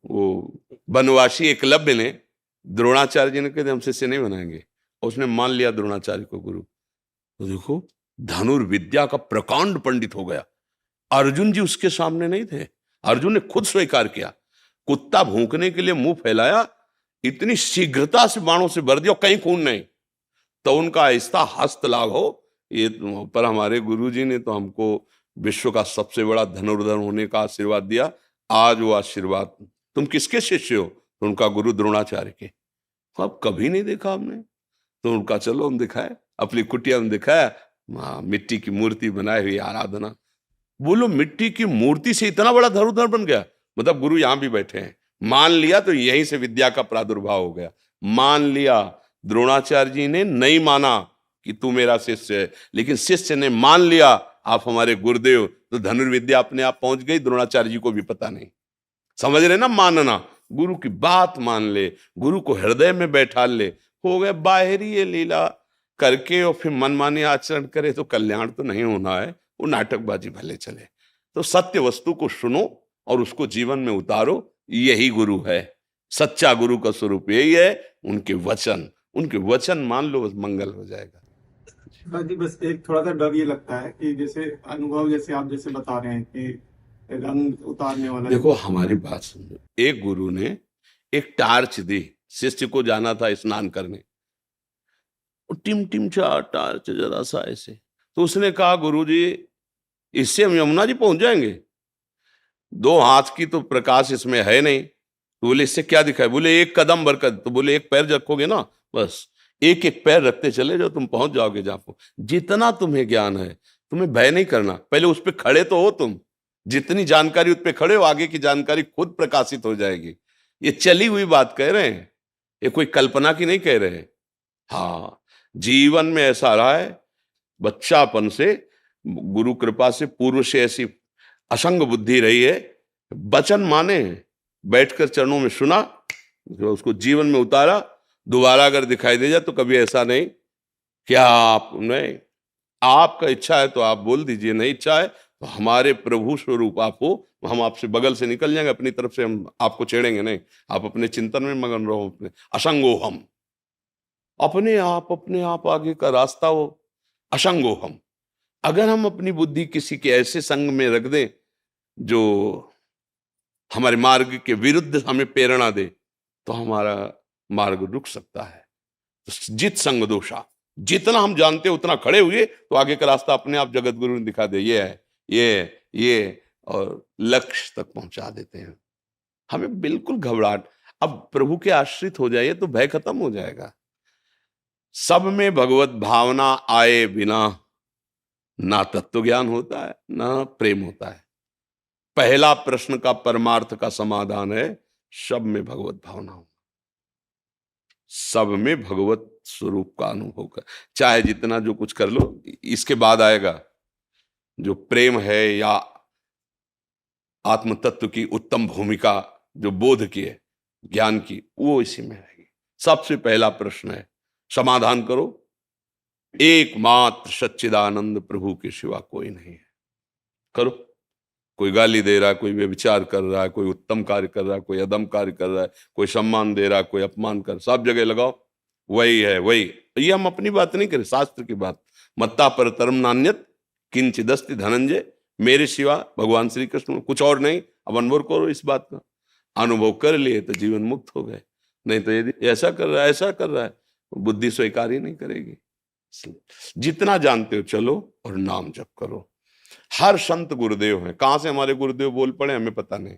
वो बनवासी एकलव्य ने द्रोणाचार्य जी ने कहा हम शिष्य नहीं बनाएंगे, और उसने मान लिया द्रोणाचार्य को गुरु। तो देखो धनुर्विद्या का प्रकांड पंडित हो गया। अर्जुन जी उसके सामने नहीं थे। अर्जुन ने खुद स्वीकार किया, कुत्ता भौंकने के लिए मुंह फैलाया, इतनी शीघ्रता से बाणों से भर दिया, कहीं खून नहीं। तो उनका ऐसा हस्त लाभ हो ये। पर हमारे गुरुजी ने तो हमको विश्व का सबसे बड़ा धनुर्धर होने का आशीर्वाद दिया। आज वो आशीर्वाद, तुम किसके शिष्य हो? तो उनका गुरु द्रोणाचार्य के। अब कभी नहीं देखा हमने, तो उनका चलो हम दिखाए, अपनी कुटिया में दिखाया, मिट्टी की मूर्ति बनाई हुई आराधना। बोलो मिट्टी की मूर्ति से इतना बड़ा धनुर्धर बन गया, मतलब गुरु यहां भी बैठे हैं। मान लिया तो यहीं से विद्या का प्रादुर्भाव हो गया। मान लिया, द्रोणाचार्य जी ने नहीं माना कि तू मेरा शिष्य है, लेकिन शिष्य ने मान लिया आप हमारे गुरुदेव, तो धनुर्विद्या अपने आप पहुंच गई। द्रोणाचार्य जी को भी पता नहीं। समझ रहे ना? मानना, गुरु की बात मान ले, गुरु को हृदय में बैठा ले, हो गए। बाहरी ये लीला करके और फिर मनमानी आचरण करे तो कल्याण तो नहीं होना है, वो नाटकबाजी भले चले। तो सत्य वस्तु को सुनो और उसको जीवन में उतारो, यही गुरु है। सच्चा गुरु का स्वरूप यही है, उनके वचन मान लो, बस मंगल हो जाएगा। जी बस एक थोड़ा सा डर ये लगता है कि जैसे अनुभव, जैसे आप जैसे बता रहे हैं कि रंग उतारने वाला। देखो हमारी बात सुनो, एक गुरु ने एक टार्च दी, शिष्य को जाना था स्नान करने, टिम टिम चा टार्च जरा सा ऐसे, तो उसने कहा गुरुजी इससे हम यमुना जी पहुंच जाएंगे, 2 हाथ की तो प्रकाश इसमें है नहीं। तो बोले इससे क्या दिखाए? बोले 1 कदम बरकत। तो बोले 1 पैर रखोगे ना, बस 1-1 पैर रखते चले जाओ, तुम पहुंच जाओगे जहां। जितना तुम्हें ज्ञान है, तुम्हें भय नहीं करना, पहले उस पर खड़े तो हो तुम। जितनी जानकारी उस पर खड़े हो, आगे की जानकारी खुद प्रकाशित हो जाएगी। ये चली हुई बात कह रहे हैं, ये कोई कल्पना की नहीं कह रहे हैं। हाँ, जीवन में ऐसा रहा है, बच्चापन से गुरु कृपा से पूर्व से ऐसी असंग बुद्धि रही है, वचन माने, बैठकर चरणों में सुना, उसको जीवन में उतारा। दोबारा अगर दिखाई दे जाए तो कभी ऐसा नहीं कि आप नहीं, आपका इच्छा है तो आप बोल दीजिए, नहीं इच्छा है तो हमारे प्रभु स्वरूप आप हो, हम आपसे बगल से निकल जाएंगे, अपनी तरफ से हम आपको छेड़ेंगे नहीं। आप अपने चिंतन में मगन रहो, अपने असंगो हम, अपने आप आगे का रास्ता हो, असंगो हम। अगर हम अपनी बुद्धि किसी के ऐसे संग में रख दें जो हमारे मार्ग के विरुद्ध हमें प्रेरणा दे, तो हमारा मार्ग रुक सकता है। तो जित संग दोषा, जितना हम जानते उतना खड़े हुए तो आगे का रास्ता अपने आप जगत गुरु ने दिखा दे, ये है, ये, और लक्ष्य तक पहुंचा देते हैं। हमें बिल्कुल घबराहट, अब प्रभु के आश्रित हो जाइए तो भय खत्म हो जाएगा। सब में भगवत भावना आए बिना ना तत्व ज्ञान होता है, ना प्रेम होता है। पहला प्रश्न का परमार्थ का समाधान है सब में भगवत भावना हो, सब में भगवत स्वरूप का अनुभव कर, चाहे जितना जो कुछ कर लो। इसके बाद आएगा जो प्रेम है या आत्म तत्व की उत्तम भूमिका जो बोध की है, ज्ञान की, वो इसी में रहेगी। सबसे पहला प्रश्न है, समाधान करो, एकमात्र सच्चिदानंद प्रभु के सिवा कोई नहीं है। करो। कोई गाली दे रहा है, कोई व्यभिचार कर रहा है, कोई उत्तम कार्य कर रहा है, कोई अदम कार्य कर रहा है, कोई सम्मान दे रहा है, कोई अपमान कर, सब जगह लगाओ, वही है वही। ये हम अपनी बात नहीं करें, शास्त्र की बात। मत्ता पर तरम नान्यत किंचिदस्ति धनंजय, मेरे सिवा भगवान श्री कृष्ण कुछ और नहीं। अब अनुभव करो इस बात का, अनुभव कर लिए तो जीवन मुक्त हो गए, नहीं तो यदि ऐसा कर रहा है ऐसा कर रहा है, बुद्धि स्वीकार ही नहीं करेगी। जितना जानते हो चलो और नाम जप करो। हर संत गुरुदेव हैं, कहां से हमारे गुरुदेव बोल पड़े हमें पता नहीं,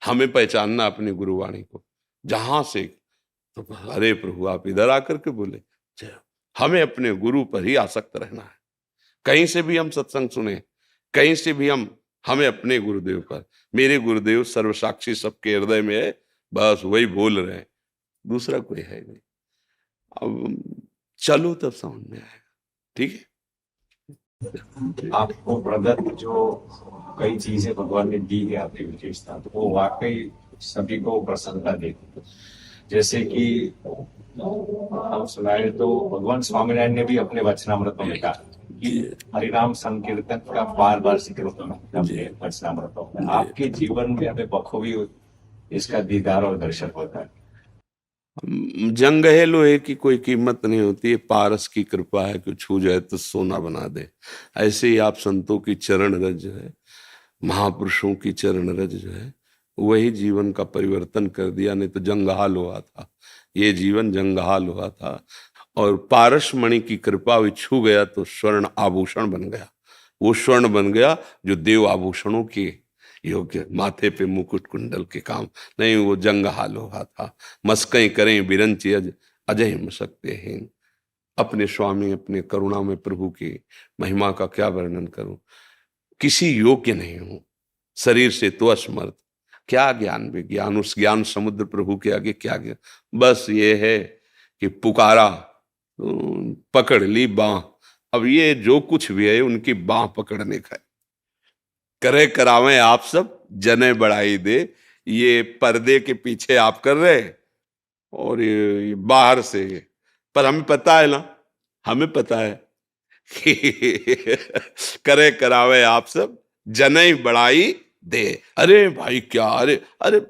हमें पहचानना अपनी गुरुवाणी को, जहां से तो अरे प्रभु आप इधर आकर के बोले। हमें अपने गुरु पर ही आसक्त रहना है। कहीं से भी हम सत्संग सुने, कहीं से भी हमें अपने गुरुदेव पर, मेरे गुरुदेव सर्वसाक्षी सबके हृदय में है, बस वही बोल रहे हैं, दूसरा कोई है नहीं। अब चलो तब समझ में आएगा। ठीक है। आपको ब्रदर जो कई चीजें भगवान ने दी है आपकी विशेषता, तो वो वाकई सभी को प्रसन्नता देती। जैसे कि हम सुनाए तो भगवान स्वामीनारायण ने भी अपने वचनामृतों में कहा कि हरिनाम संकीर्तन का बार बार जिक्र होना अपने वचनामृतों में। आपके जीवन में हमें बखूबी इसका दीदार और दर्शन होता है। जंग है लोहे की कोई कीमत नहीं होती है, पारस की कृपा है कि छू जाए तो सोना बना दे। ऐसे ही आप संतों की चरण रज जो है, महापुरुषों की चरण रज जो है, वही जीवन का परिवर्तन कर दिया। नहीं तो जंगहाल हुआ था, ये जीवन जंगहाल हुआ था। और पारस मणि की कृपा हुई, छू गया तो स्वर्ण आभूषण बन गया। वो स्वर्ण बन गया जो देव आभूषणों के योग्य, माथे पे मुकुट कुंडल के काम नहीं, वो जंगहाल हुआ था। मस्कई करें बिरंची अजय मसकते हैं। अपने स्वामी, अपने करुणा में प्रभु की महिमा का क्या वर्णन करूं। किसी योग्य नहीं हूं, शरीर से तो असमर्थ, क्या ज्ञान विज्ञान, उस ज्ञान समुद्र प्रभु के आगे क्या ज्ञान। बस ये है कि पुकारा, पकड़ ली बाह। अब ये जो कुछ भी है उनकी बाह पकड़ने का है। करे करावें आप सब, जने बढ़ाई दे। ये पर्दे के पीछे आप कर रहे, और ये बाहर से पर हमें पता है ना, हमें पता है कि करे करावे आप सब, जने बढ़ाई दे। अरे भाई क्या, अरे अरे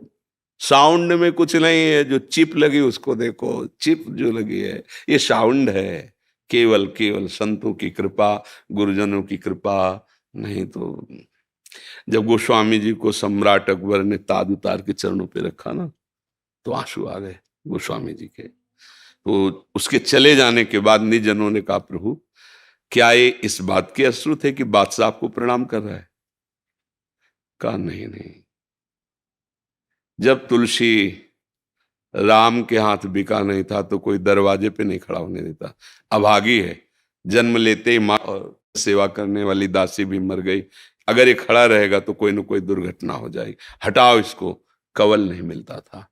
साउंड में कुछ नहीं है, जो चिप लगी उसको देखो, चिप जो लगी है ये साउंड है। केवल केवल संतों की कृपा, गुरुजनों की कृपा। नहीं तो जब गोस्वामी जी को सम्राट अकबर ने ताज उतार के चरणों पे रखा ना, तो आंसू आ गए गोस्वामी जी के। तो उसके चले जाने के बाद निज जनों ने कहा, प्रभु क्या ये इस बात के अश्रु थे कि बादशाह आपको प्रणाम कर रहा है? कहा नहीं नहीं, जब तुलसी राम के हाथ बिका नहीं था तो कोई दरवाजे पे नहीं खड़ा होने देता। अभागी है, जन्म लेते ही माँ और सेवा करने वाली दासी भी मर गई। अगर ये खड़ा रहेगा तो कोई न कोई दुर्घटना हो जाएगी, हटाओ इसको। कवल नहीं मिलता था।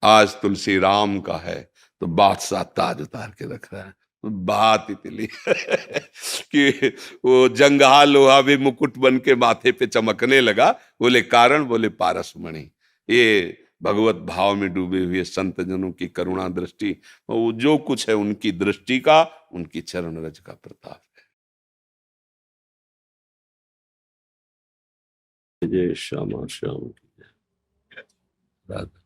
आज तुलसी राम का है तो बादशाह ताज उतार के रख रहा है। बात इतनी कि वो जंगहा लोहा भी मुकुट बन के माथे पे चमकने लगा। बोले कारण, बोले पारस मणि। ये भगवत भाव में डूबे हुए संत जनों की करुणा दृष्टि, वो जो कुछ है उनकी दृष्टि का, उनकी चरण रज का प्रताप है। जय श्यामा श्याम की जय। राधा।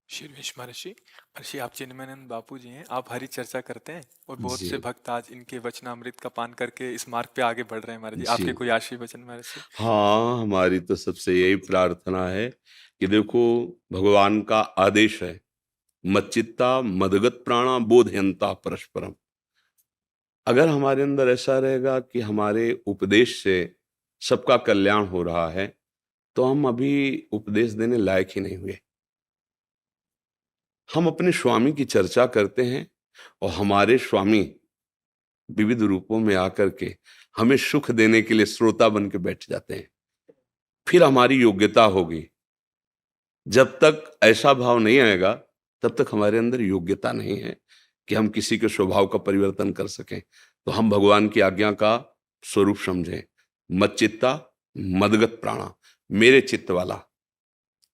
शीर्वेश महर्षि, महर्षि आप चिन्मयानंद बापू जी हैं, आप हरी चर्चा करते हैं और बहुत जी से भक्त आज इनके वचनामृत का पान करके इस मार्ग पे आगे बढ़ रहे हैं। महर्षि जी। आपके कोई आशीर्वचन वचन महर्षि? हाँ, हमारी तो सबसे यही प्रार्थना है कि देखो, भगवान का आदेश है, मच्चित्ता मदगत प्राणा बोधयंता परस्परम। अगर हमारे अंदर ऐसा रहेगा कि हमारे उपदेश से सबका कल्याण हो रहा है, तो हम अभी उपदेश देने लायक ही नहीं हुए। हम अपने स्वामी की चर्चा करते हैं और हमारे स्वामी विविध रूपों में आकर के हमें सुख देने के लिए श्रोता बन के बैठ जाते हैं। फिर हमारी योग्यता होगी। जब तक ऐसा भाव नहीं आएगा, तब तक हमारे अंदर योग्यता नहीं है कि हम किसी के स्वभाव का परिवर्तन कर सकें। तो हम भगवान की आज्ञा का स्वरूप समझें। मच्चित्ता मदगत प्राणा, मेरे चित्त वाला,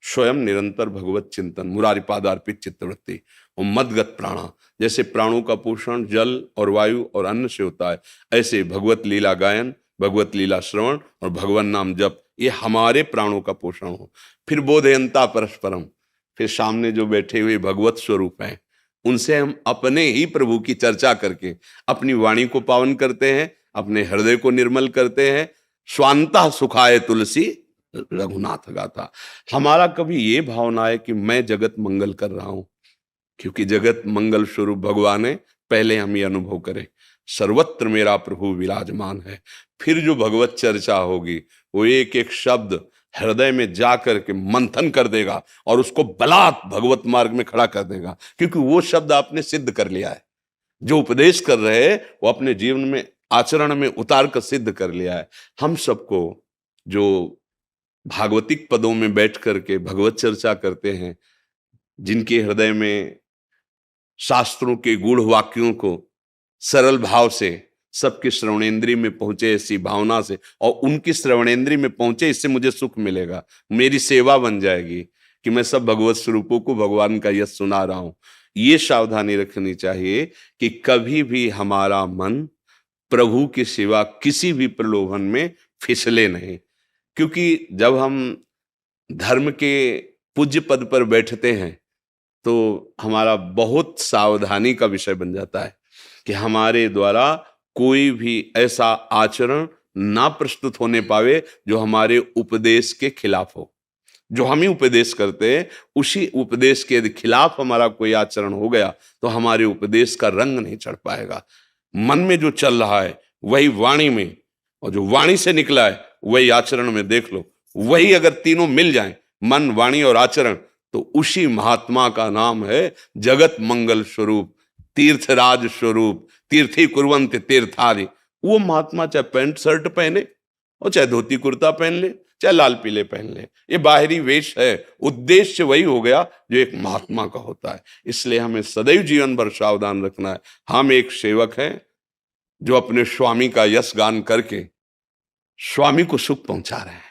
स्वयं निरंतर भगवत चिंतन, मुरारी पादार्पित चित्तवृत्ति। और मदगत प्राणा, जैसे प्राणों का पोषण जल और वायु और अन्न से होता है, ऐसे भगवत लीला गायन, भगवत लीला श्रवण और भगवान नाम जप, ये हमारे प्राणों का पोषण हो। फिर बोधयंता परस्परम, फिर सामने जो बैठे हुए भगवत स्वरूप हैं, उनसे हम अपने ही प्रभु की चर्चा करके अपनी वाणी को पावन करते हैं, अपने हृदय को निर्मल करते हैं। स्वांता सुखाय तुलसी रघुनाथ गाथा। हमारा कभी ये भावना है कि मैं जगत मंगल कर रहा हूं, क्योंकि जगत मंगल स्वरूप भगवान है। पहले हम ये अनुभव करें, सर्वत्र मेरा प्रभु विराजमान है। फिर जो भगवत चर्चा होगी, वो एक एक शब्द हृदय में जा करके मंथन कर देगा और उसको बलात् भगवत मार्ग में खड़ा कर देगा, क्योंकि वो शब्द आपने सिद्ध कर लिया है। जो उपदेश कर रहे हैं वो अपने जीवन में आचरण में उतार कर सिद्ध कर लिया है। हम सबको जो भागवतिक पदों में बैठ करके भगवत चर्चा करते हैं, जिनके हृदय में शास्त्रों के गूढ़ वाक्यों को सरल भाव से सबके श्रवणेंद्रिय में पहुंचे, ऐसी भावना से, और उनकी श्रवणेंद्रिय में पहुंचे, इससे मुझे सुख मिलेगा, मेरी सेवा बन जाएगी कि मैं सब भगवत स्वरूपों को भगवान का यश सुना रहा हूं। ये सावधानी रखनी चाहिए कि कभी भी हमारा मन प्रभु की सेवा किसी भी प्रलोभन में फिसले नहीं। क्योंकि जब हम धर्म के पूज्य पद पर बैठते हैं तो हमारा बहुत सावधानी का विषय बन जाता है कि हमारे द्वारा कोई भी ऐसा आचरण ना प्रस्तुत होने पावे जो हमारे उपदेश के खिलाफ हो। जो हम ही उपदेश करते हैं, उसी उपदेश के यदि खिलाफ हमारा कोई आचरण हो गया तो हमारे उपदेश का रंग नहीं चढ़ पाएगा। मन में जो चल रहा है वही वाणी में, और जो वाणी से निकला है वही आचरण में देख लो। वही अगर तीनों मिल जाएं, मन, वाणी और आचरण, तो उसी महात्मा का नाम है जगत मंगल स्वरूप, तीर्थराज स्वरूप, तीर्थी कुर्वन्त तीर्थादि। वो महात्मा चाहे पैंट शर्ट पहने और चाहे धोती कुर्ता पहन ले, चाहे लाल पीले पहन ले, ये बाहरी वेश है, उद्देश्य वही हो गया जो एक महात्मा का होता है। इसलिए हमें सदैव जीवन भर सावधान रखना है। हम एक सेवक हैं जो अपने स्वामी का यश गान करके स्वामी को सुख पहुंचा रहे हैं।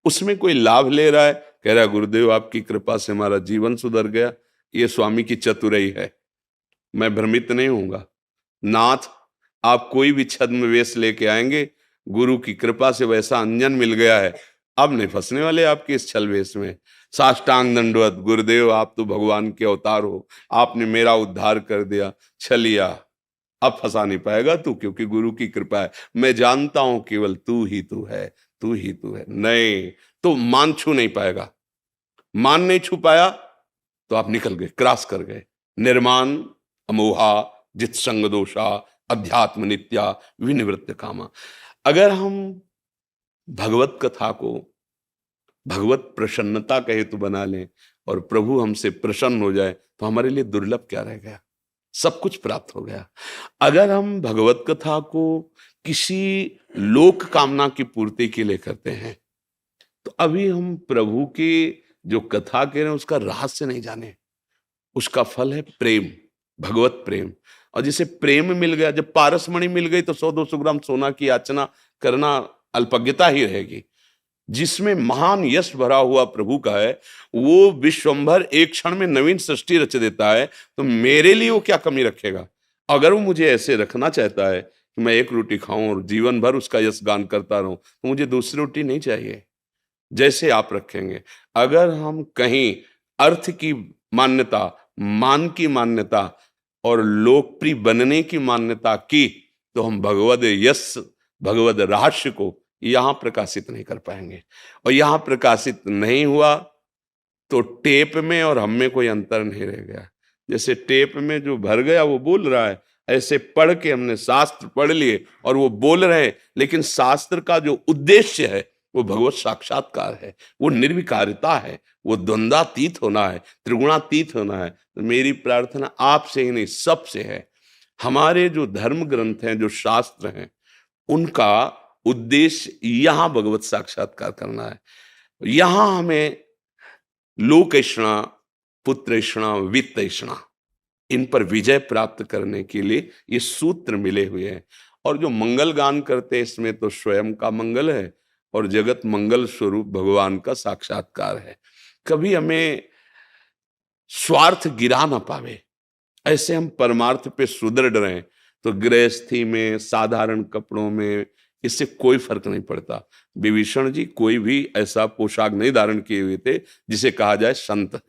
उसमें कोई लाभ ले रहा है, कह रहा है गुरुदेव आपकी कृपा से हमारा जीवन सुधर गया, ये स्वामी की चतुराई है। मैं भ्रमित नहीं होऊंगा। नाथ, आप कोई भी छद्म वेश लेके आएंगे, गुरु की कृपा से वैसा अंजन मिल गया है, अब नहीं फंसने वाले आपके इस छल वेश में। साष्टांग दंडवत, गुरुदेव आप तो भगवान के अवतार हो, आपने मेरा उद्धार कर दिया, छलिया अब फंसा नहीं पाएगा तू, क्योंकि गुरु की कृपा है। मैं जानता हूं केवल तू ही तू है, तू ही तू है। नहीं तो मान छू नहीं पाएगा। मान नहीं छू पाया तो आप निकल गए, क्रॉस कर गए। निर्माण अमोहा जित संग दोषा अध्यात्म नित्या विनिवृत्त कामा। अगर हम भगवत कथा को भगवत प्रसन्नता का हेतु बना लें और प्रभु हमसे प्रसन्न हो जाए तो हमारे लिए दुर्लभ क्या रह गया? सब कुछ प्राप्त हो गया। अगर हम भगवत कथा को किसी लोक कामना की पूर्ति के लिए करते हैं तो अभी हम प्रभु की जो कथा कह रहे हैं उसका रहस्य नहीं जाने। उसका फल है प्रेम, भगवत प्रेम। और जिसे प्रेम मिल गया, जब पारसमणि मिल गई तो 100-200 ग्राम सोना की याचना करना अल्पज्ञता ही रहेगी। जिसमें महान यश भरा हुआ प्रभु का है, वो विश्वंभर एक क्षण में नवीन सृष्टि रच देता है, तो मेरे लिए वो क्या कमी रखेगा? अगर वो मुझे ऐसे रखना चाहता है कि मैं एक रोटी खाऊं और जीवन भर उसका यश गान करता रहूं, तो मुझे दूसरी रोटी नहीं चाहिए। जैसे आप रखेंगे। अगर हम कहीं अर्थ की मान्यता, मान की मान्यता और लोकप्रिय बनने की मान्यता की, तो हम भगवद यश, भगवद रहस्य को यहां प्रकाशित नहीं कर पाएंगे। और यहां प्रकाशित नहीं हुआ तो टेप में और हम में कोई अंतर नहीं रह गया। जैसे टेप में जो भर गया वो बोल रहा है, ऐसे पढ़ के हमने शास्त्र पढ़ लिए और वो बोल रहे हैं, लेकिन शास्त्र का जो उद्देश्य है वो भगवत साक्षात्कार है, वो निर्विकारिता है, वो द्वंद्वातीत होना है, त्रिगुणातीत होना है। तो मेरी प्रार्थना आपसे ही नहीं सबसे है। हमारे जो धर्म ग्रंथ हैं, जो शास्त्र हैं, उनका उद्देश्य यहां भगवत साक्षात्कार करना है। यहां हमें लोकेषणा, पुत्रेषणा, वित्तेषणा, इन पर विजय प्राप्त करने के लिए ये सूत्र मिले हुए हैं। और जो मंगल गान करते हैं इसमें तो स्वयं का मंगल है और जगत मंगल स्वरूप भगवान का साक्षात्कार है। कभी हमें स्वार्थ गिरा ना पावे, ऐसे हम परमार्थ पे सुदृढ़ रहें। तो गृहस्थी में, साधारण कपड़ों में, इससे कोई फर्क नहीं पड़ता। विभीषण जी कोई भी ऐसा पोशाक नहीं धारण किए हुए थे जिसे कहा जाए संत,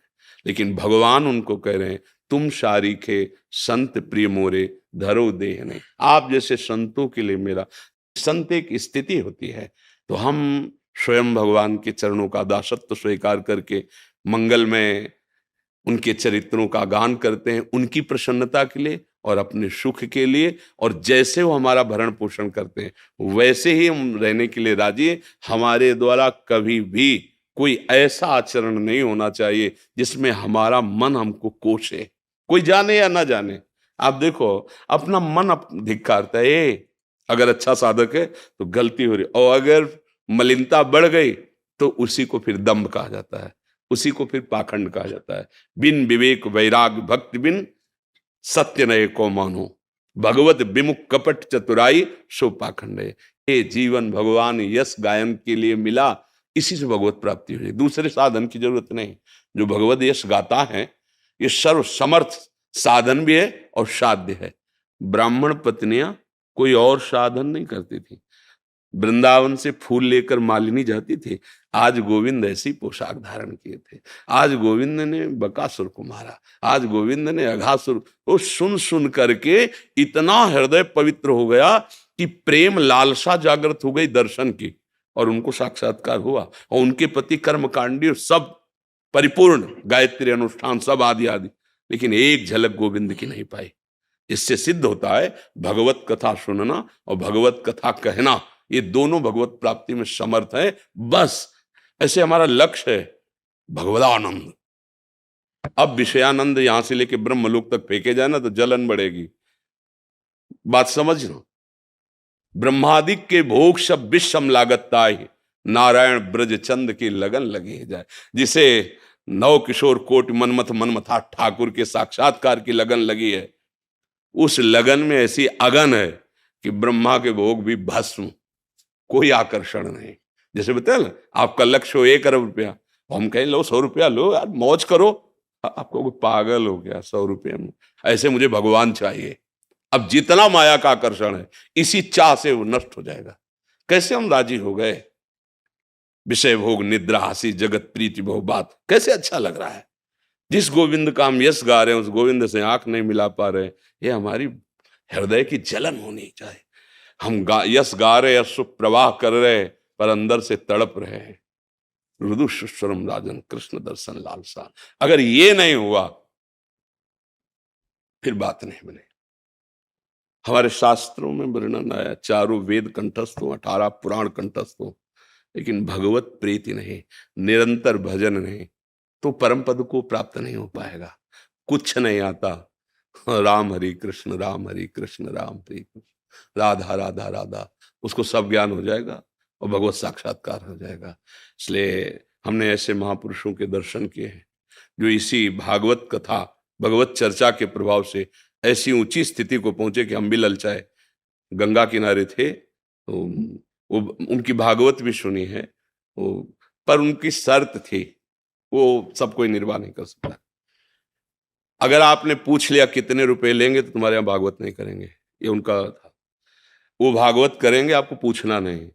लेकिन भगवान उनको कह रहे हैं तुम शारीखे संत प्रिय मोरे धरो देह ने। आप जैसे संतों के लिए मेरा, संत एक स्थिति होती है। तो हम स्वयं भगवान के चरणों का दासत्व स्वीकार करके मंगल में उनके चरित्रों का गान करते हैं, उनकी प्रसन्नता के लिए और अपने सुख के लिए। और जैसे वो हमारा भरण पोषण करते हैं वैसे ही हम रहने के लिए राजी हैं। हमारे द्वारा कभी भी कोई ऐसा आचरण नहीं होना चाहिए जिसमें हमारा मन हमको कोसे, कोई जाने या ना जाने। आप देखो अपना मन धिक्कारता है। अगर अच्छा साधक है तो गलती हो रही, और अगर मलिनता बढ़ गई तो उसी को फिर दंभ कहा जाता है, उसी को फिर पाखंड कहा जाता है। बिन विवेक वैराग भक्ति बिन सत्य नये को मानो, भगवत विमुख कपट चतुराई सो पाखंड है। ये जीवन भगवान यश गायन के लिए मिला, इसी से भगवत प्राप्ति हो जाए, दूसरे साधन की जरूरत नहीं। जो भगवत यश गाता है ये सर्व समर्थ साधन भी है और साध्य है। ब्राह्मण पत्नियां कोई और साधन नहीं करती थी, वृंदावन से फूल लेकर मालिनी जाती थी, आज गोविंद ऐसी पोशाक धारण किए थे। आज गोविंद ने बकासुर को मारा, आज गोविंद ने अघासुर को सुन सुन करके इतना हृदय पवित्र हो गया कि प्रेम लालसा जागृत हो गई दर्शन की, और उनको साक्षात्कार हुआ। और उनके पति कर्मकांडी सब परिपूर्ण, गायत्री अनुष्ठान सब आदि आदि, लेकिन एक झलक गोविंद की नहीं पाई। इससे सिद्ध होता है भगवत कथा सुनना और भगवत कथा कहना, ये दोनों भगवत प्राप्ति में समर्थ है। बस ऐसे हमारा लक्ष्य है भगवदानंद। अब विषयानंद यहां से लेके ब्रह्मलोक तक फेंके जाए ना तो जलन बढ़ेगी। बात समझना, ब्रह्मादिक के भोग सब विषम लागता है, नारायण ब्रज चंद की लगन लगी जाए। जिसे नव किशोर कोट मनमथ मनमथा ठाकुर के साक्षात्कार की लगन लगी है, उस लगन में ऐसी अगन है कि ब्रह्मा के भोग भी भस्म, कोई आकर्षण नहीं। जैसे बताया ना, आपका लक्ष्य हो 1 अरब रुपया, हम कहें लो 100 रुपया लो यार, मौज करो। आपको कोई पागल हो गया 100 रुपये में? ऐसे मुझे भगवान चाहिए। अब जितना माया का आकर्षण है, इसी चाह से वो नष्ट हो जाएगा। कैसे हम राजी हो गए? विषय भोग निद्रा हंसी जगत प्रीति बहु बात, कैसे अच्छा लग रहा है। जिस गोविंद का हम यश गा रहे हैं, उस गोविंद से आंख नहीं मिला पा रहे, ये हमारी हृदय की जलन होनी चाहिए। हम यश गा रहे, यश प्रवाह कर रहे, पर अंदर से तड़प रहे हैं। रुदु सुस्वरम राजन कृष्ण दर्शन लालसा, अगर ये नहीं हुआ फिर बात नहीं बने। हमारे शास्त्रों में वर्णन आया, 4 वेद कंठस्थ हो, 18 पुराण कंठस्थ हो, लेकिन भगवत प्रीति नहीं, निरंतर भजन नहीं, तो परम पद को प्राप्त नहीं हो पाएगा। कुछ नहीं आता, राम हरि कृष्ण राम हरि कृष्ण राम हरि कृष्ण राधा राधा राधा, उसको सब ज्ञान हो जाएगा और भगवत साक्षात्कार हो जाएगा। इसलिए हमने ऐसे महापुरुषों के दर्शन किए हैं जो इसी भागवत कथा भगवत चर्चा के प्रभाव से ऐसी ऊंची स्थिति को पहुंचे कि हम भी ललचाए। गंगा किनारे थे तो वो उनकी भागवत भी सुनी है, पर उनकी शर्त थी, वो सब कोई निर्वाह नहीं कर सकता। अगर आपने पूछ लिया कितने रुपए लेंगे तो तुम्हारे यहाँ भागवत नहीं करेंगे, ये उनका था। वो भागवत करेंगे, आपको पूछना नहीं।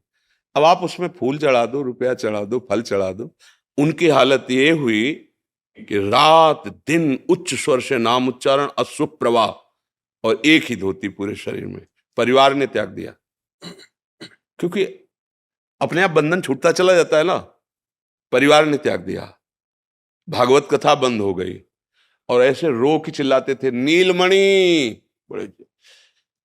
अब आप उसमें फूल चढ़ा दो, रुपया चढ़ा दो, फल चढ़ा दो। उनकी हालत ये हुई कि रात दिन उच्च स्वर से नाम उच्चारण, अशुभ प्रवाह, और एक ही धोती पूरे शरीर में। परिवार ने त्याग दिया, क्योंकि अपने आप बंधन छूटता चला जाता है ना। परिवार ने त्याग दिया, भागवत कथा बंद हो गई, और ऐसे रो के चिल्लाते थे नीलमणि बड़े।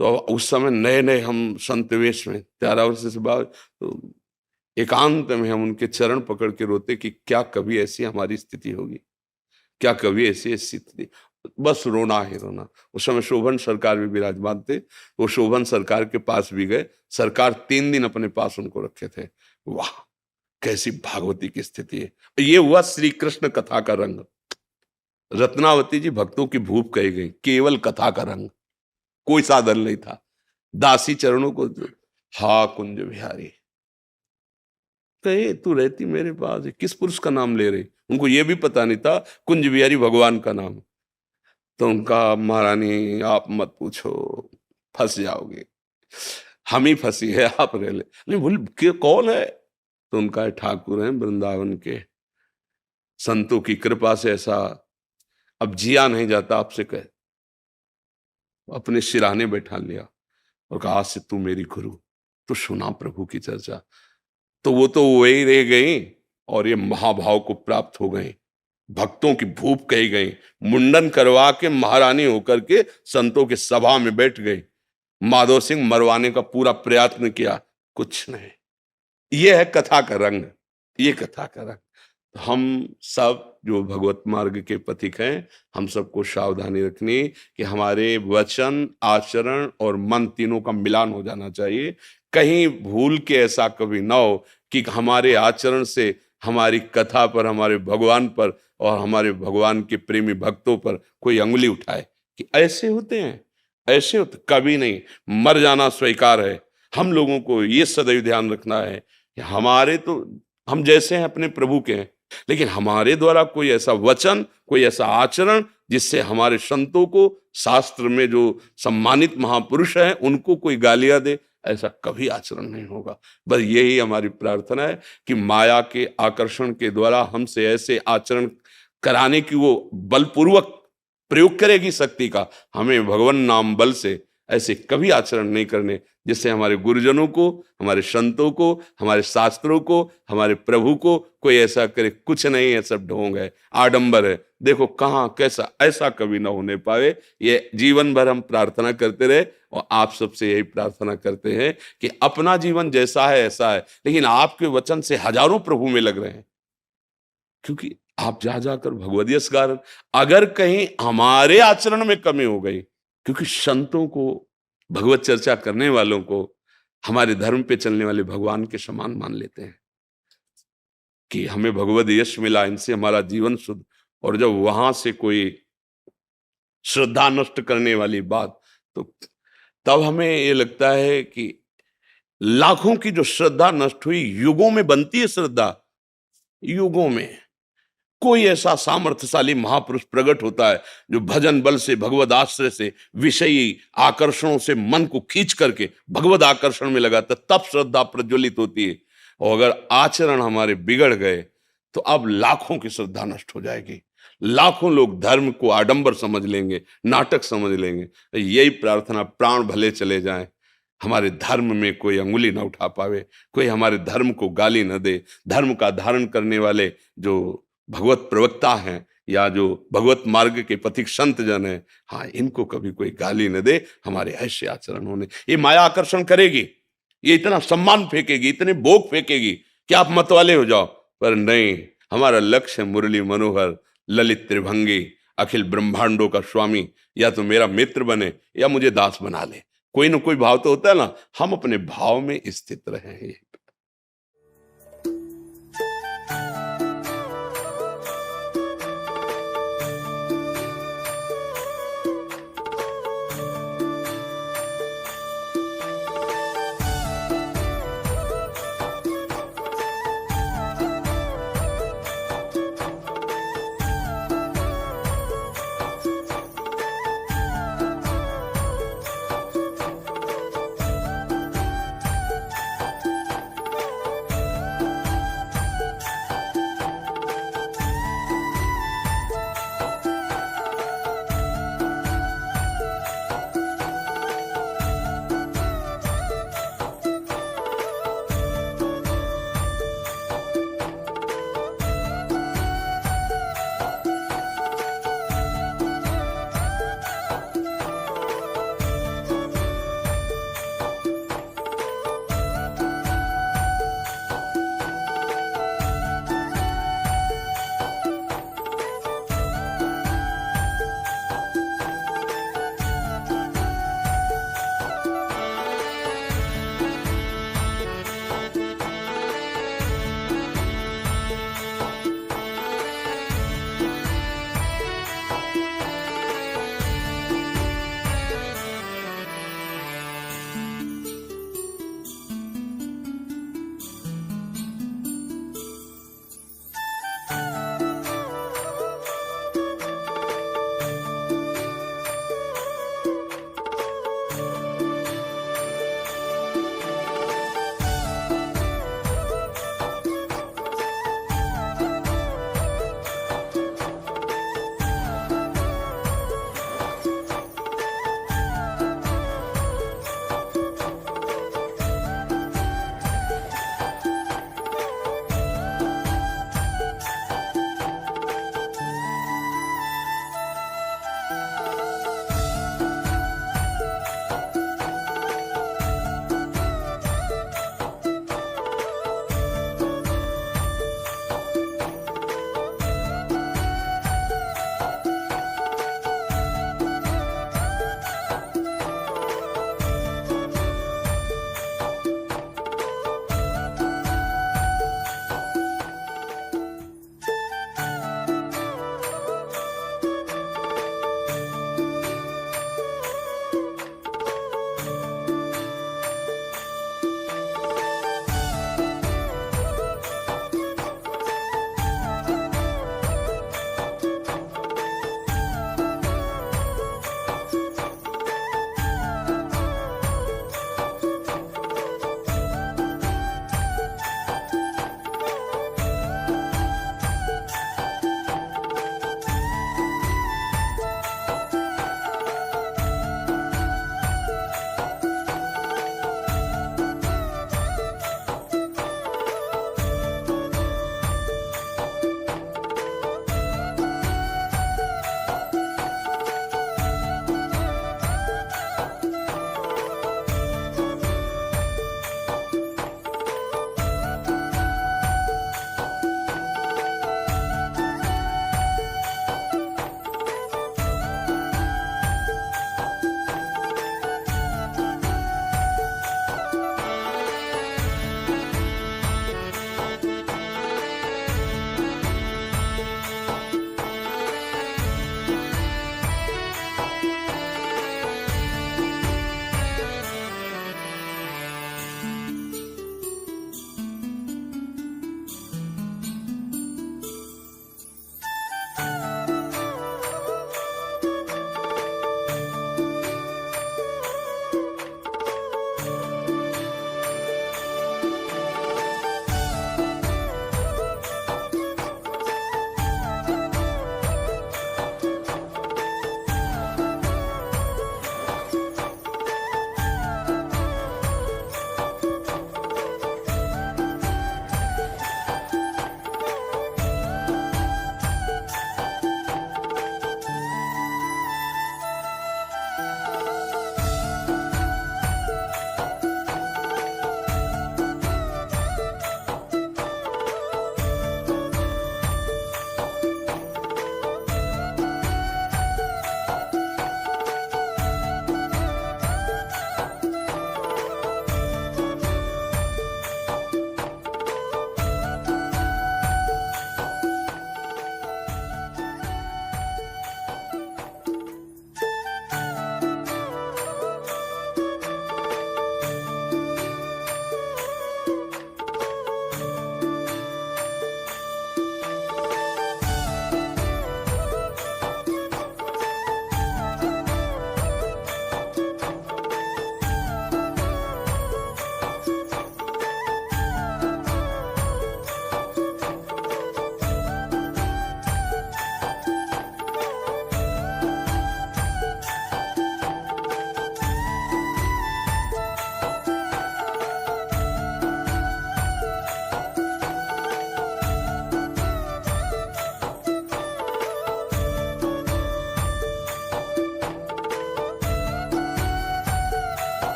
तो उस समय नए नए हम संत वेश में 13 वर्ष से बाद, तो एकांत में हम उनके चरण पकड़ के रोते कि क्या कभी ऐसी हमारी स्थिति होगी, क्या कभी ऐसी स्थिति। बस रोना ही रोना। उस समय शोभन सरकार भी विराजमान थे, वो शोभन सरकार के पास भी गए। सरकार 3 दिन अपने पास उनको रखे थे। वाह, कैसी भागवती की स्थिति है। ये हुआ श्री कृष्ण कथा का रंग। रत्नावती जी भक्तों की भूप कही गई, केवल कथा का रंग, कोई साधन नहीं था। दासी चरणों को हा कुंज बिहारी कहे, तू रहती मेरे पास, किस पुरुष का नाम ले रही। उनको ये भी पता नहीं था कुंज बिहारी भगवान का नाम। तो उनका, महारानी आप मत पूछो, फंस जाओगे, हम ही फंसी है, आप रह ले। नहीं बोल के कौन है? तो उनका ठाकुर है वृंदावन के, संतों की कृपा से ऐसा अब जिया नहीं जाता आपसे कहे। अपने सिराने बैठा लिया और कहा, आज से तू मेरी गुरु, तो सुना प्रभु की चर्चा। तो वो वही रह गई और ये महाभाव को प्राप्त हो गई, भक्तों की भूप कही गई। मुंडन करवा के महारानी होकर के संतों के सभा में बैठ गई। माधव सिंह मरवाने का पूरा प्रयत्न किया, कुछ नहीं। ये है कथा का रंग, ये कथा का रंग। हम सब जो भगवत मार्ग के पथिक हैं, हम सबको सावधानी रखनी कि हमारे वचन, आचरण और मन तीनों का मिलान हो जाना चाहिए। कहीं भूल के ऐसा कभी ना हो कि हमारे आचरण से हमारी कथा पर, हमारे भगवान पर और हमारे भगवान के प्रेमी भक्तों पर कोई अंगुली उठाए कि ऐसे होते हैं, ऐसे होते। कभी नहीं, मर जाना स्वीकार है। हम लोगों को ये सदैव ध्यान रखना है कि हमारे तो हम जैसे हैं अपने प्रभु के हैं, लेकिन हमारे द्वारा कोई ऐसा वचन, कोई ऐसा आचरण जिससे हमारे संतों को, शास्त्र में जो सम्मानित महापुरुष हैं, उनको कोई गालियां दे, ऐसा कभी आचरण नहीं होगा। बस यही हमारी प्रार्थना है कि माया के आकर्षण के द्वारा हमसे ऐसे आचरण कराने की वो बलपूर्वक प्रयोग करेगी शक्ति का, हमें भगवान नाम बल से ऐसे कभी आचरण नहीं करने, जिससे हमारे गुरुजनों को, हमारे संतों को, हमारे शास्त्रों को, हमारे प्रभु को कोई ऐसा करे। कुछ नहीं है, सब ढोंग है, आडंबर है। देखो कहाँ कैसा, ऐसा कभी ना होने पावे। ये जीवन भर हम प्रार्थना करते रहे और आप सबसे यही प्रार्थना करते हैं कि अपना जीवन जैसा है ऐसा है, लेकिन आपके वचन से हजारों प्रभु में लग रहे हैं, क्योंकि आप जा जाकर भगवद यश गा रहे। अगर कहीं हमारे आचरण में कमी हो गई, क्योंकि संतों को, भगवत चर्चा करने वालों को हमारे धर्म पे चलने वाले भगवान के समान मान लेते हैं कि हमें भगवद यश मिला, इनसे हमारा जीवन शुद्ध। और जब वहां से कोई श्रद्धा नष्ट करने वाली बात, तो तब हमें ये लगता है कि लाखों की जो श्रद्धा नष्ट हुई, युगों में बनती है श्रद्धा, युगों में कोई ऐसा सामर्थ्यशाली महापुरुष प्रकट होता है जो भजन बल से, भगवद आश्रय से, विषयी आकर्षणों से मन को खींच करके भगवद आकर्षण में लगाता, तब श्रद्धा प्रज्वलित होती है। और अगर आचरण हमारे बिगड़ गए तो अब लाखों की श्रद्धा नष्ट हो जाएगी। लाखों लोग धर्म को आडंबर समझ लेंगे, नाटक समझ लेंगे। यही प्रार्थना, प्राण भले चले जाएं, हमारे धर्म में कोई अंगुली ना उठा पावे, कोई हमारे धर्म को गाली न दे। धर्म का धारण करने वाले जो भगवत प्रवक्ता हैं या जो भगवत मार्ग के पथिक संत जन हैं, हाँ, इनको कभी कोई गाली न दे। हमारे ऐसे आचरण होने, ये माया आकर्षण करेगी, ये इतना सम्मान फेंकेगी, इतने भोग फेंकेगी कि आप मतवाले हो जाओ, पर नहीं, हमारा लक्ष्य मुरली मनोहर, ललित त्रिभंगी, अखिल ब्रह्मांडों का स्वामी, या तो मेरा मित्र बने या मुझे दास बना ले। कोई ना कोई भाव तो होता है ना, हम अपने भाव में स्थित रहे।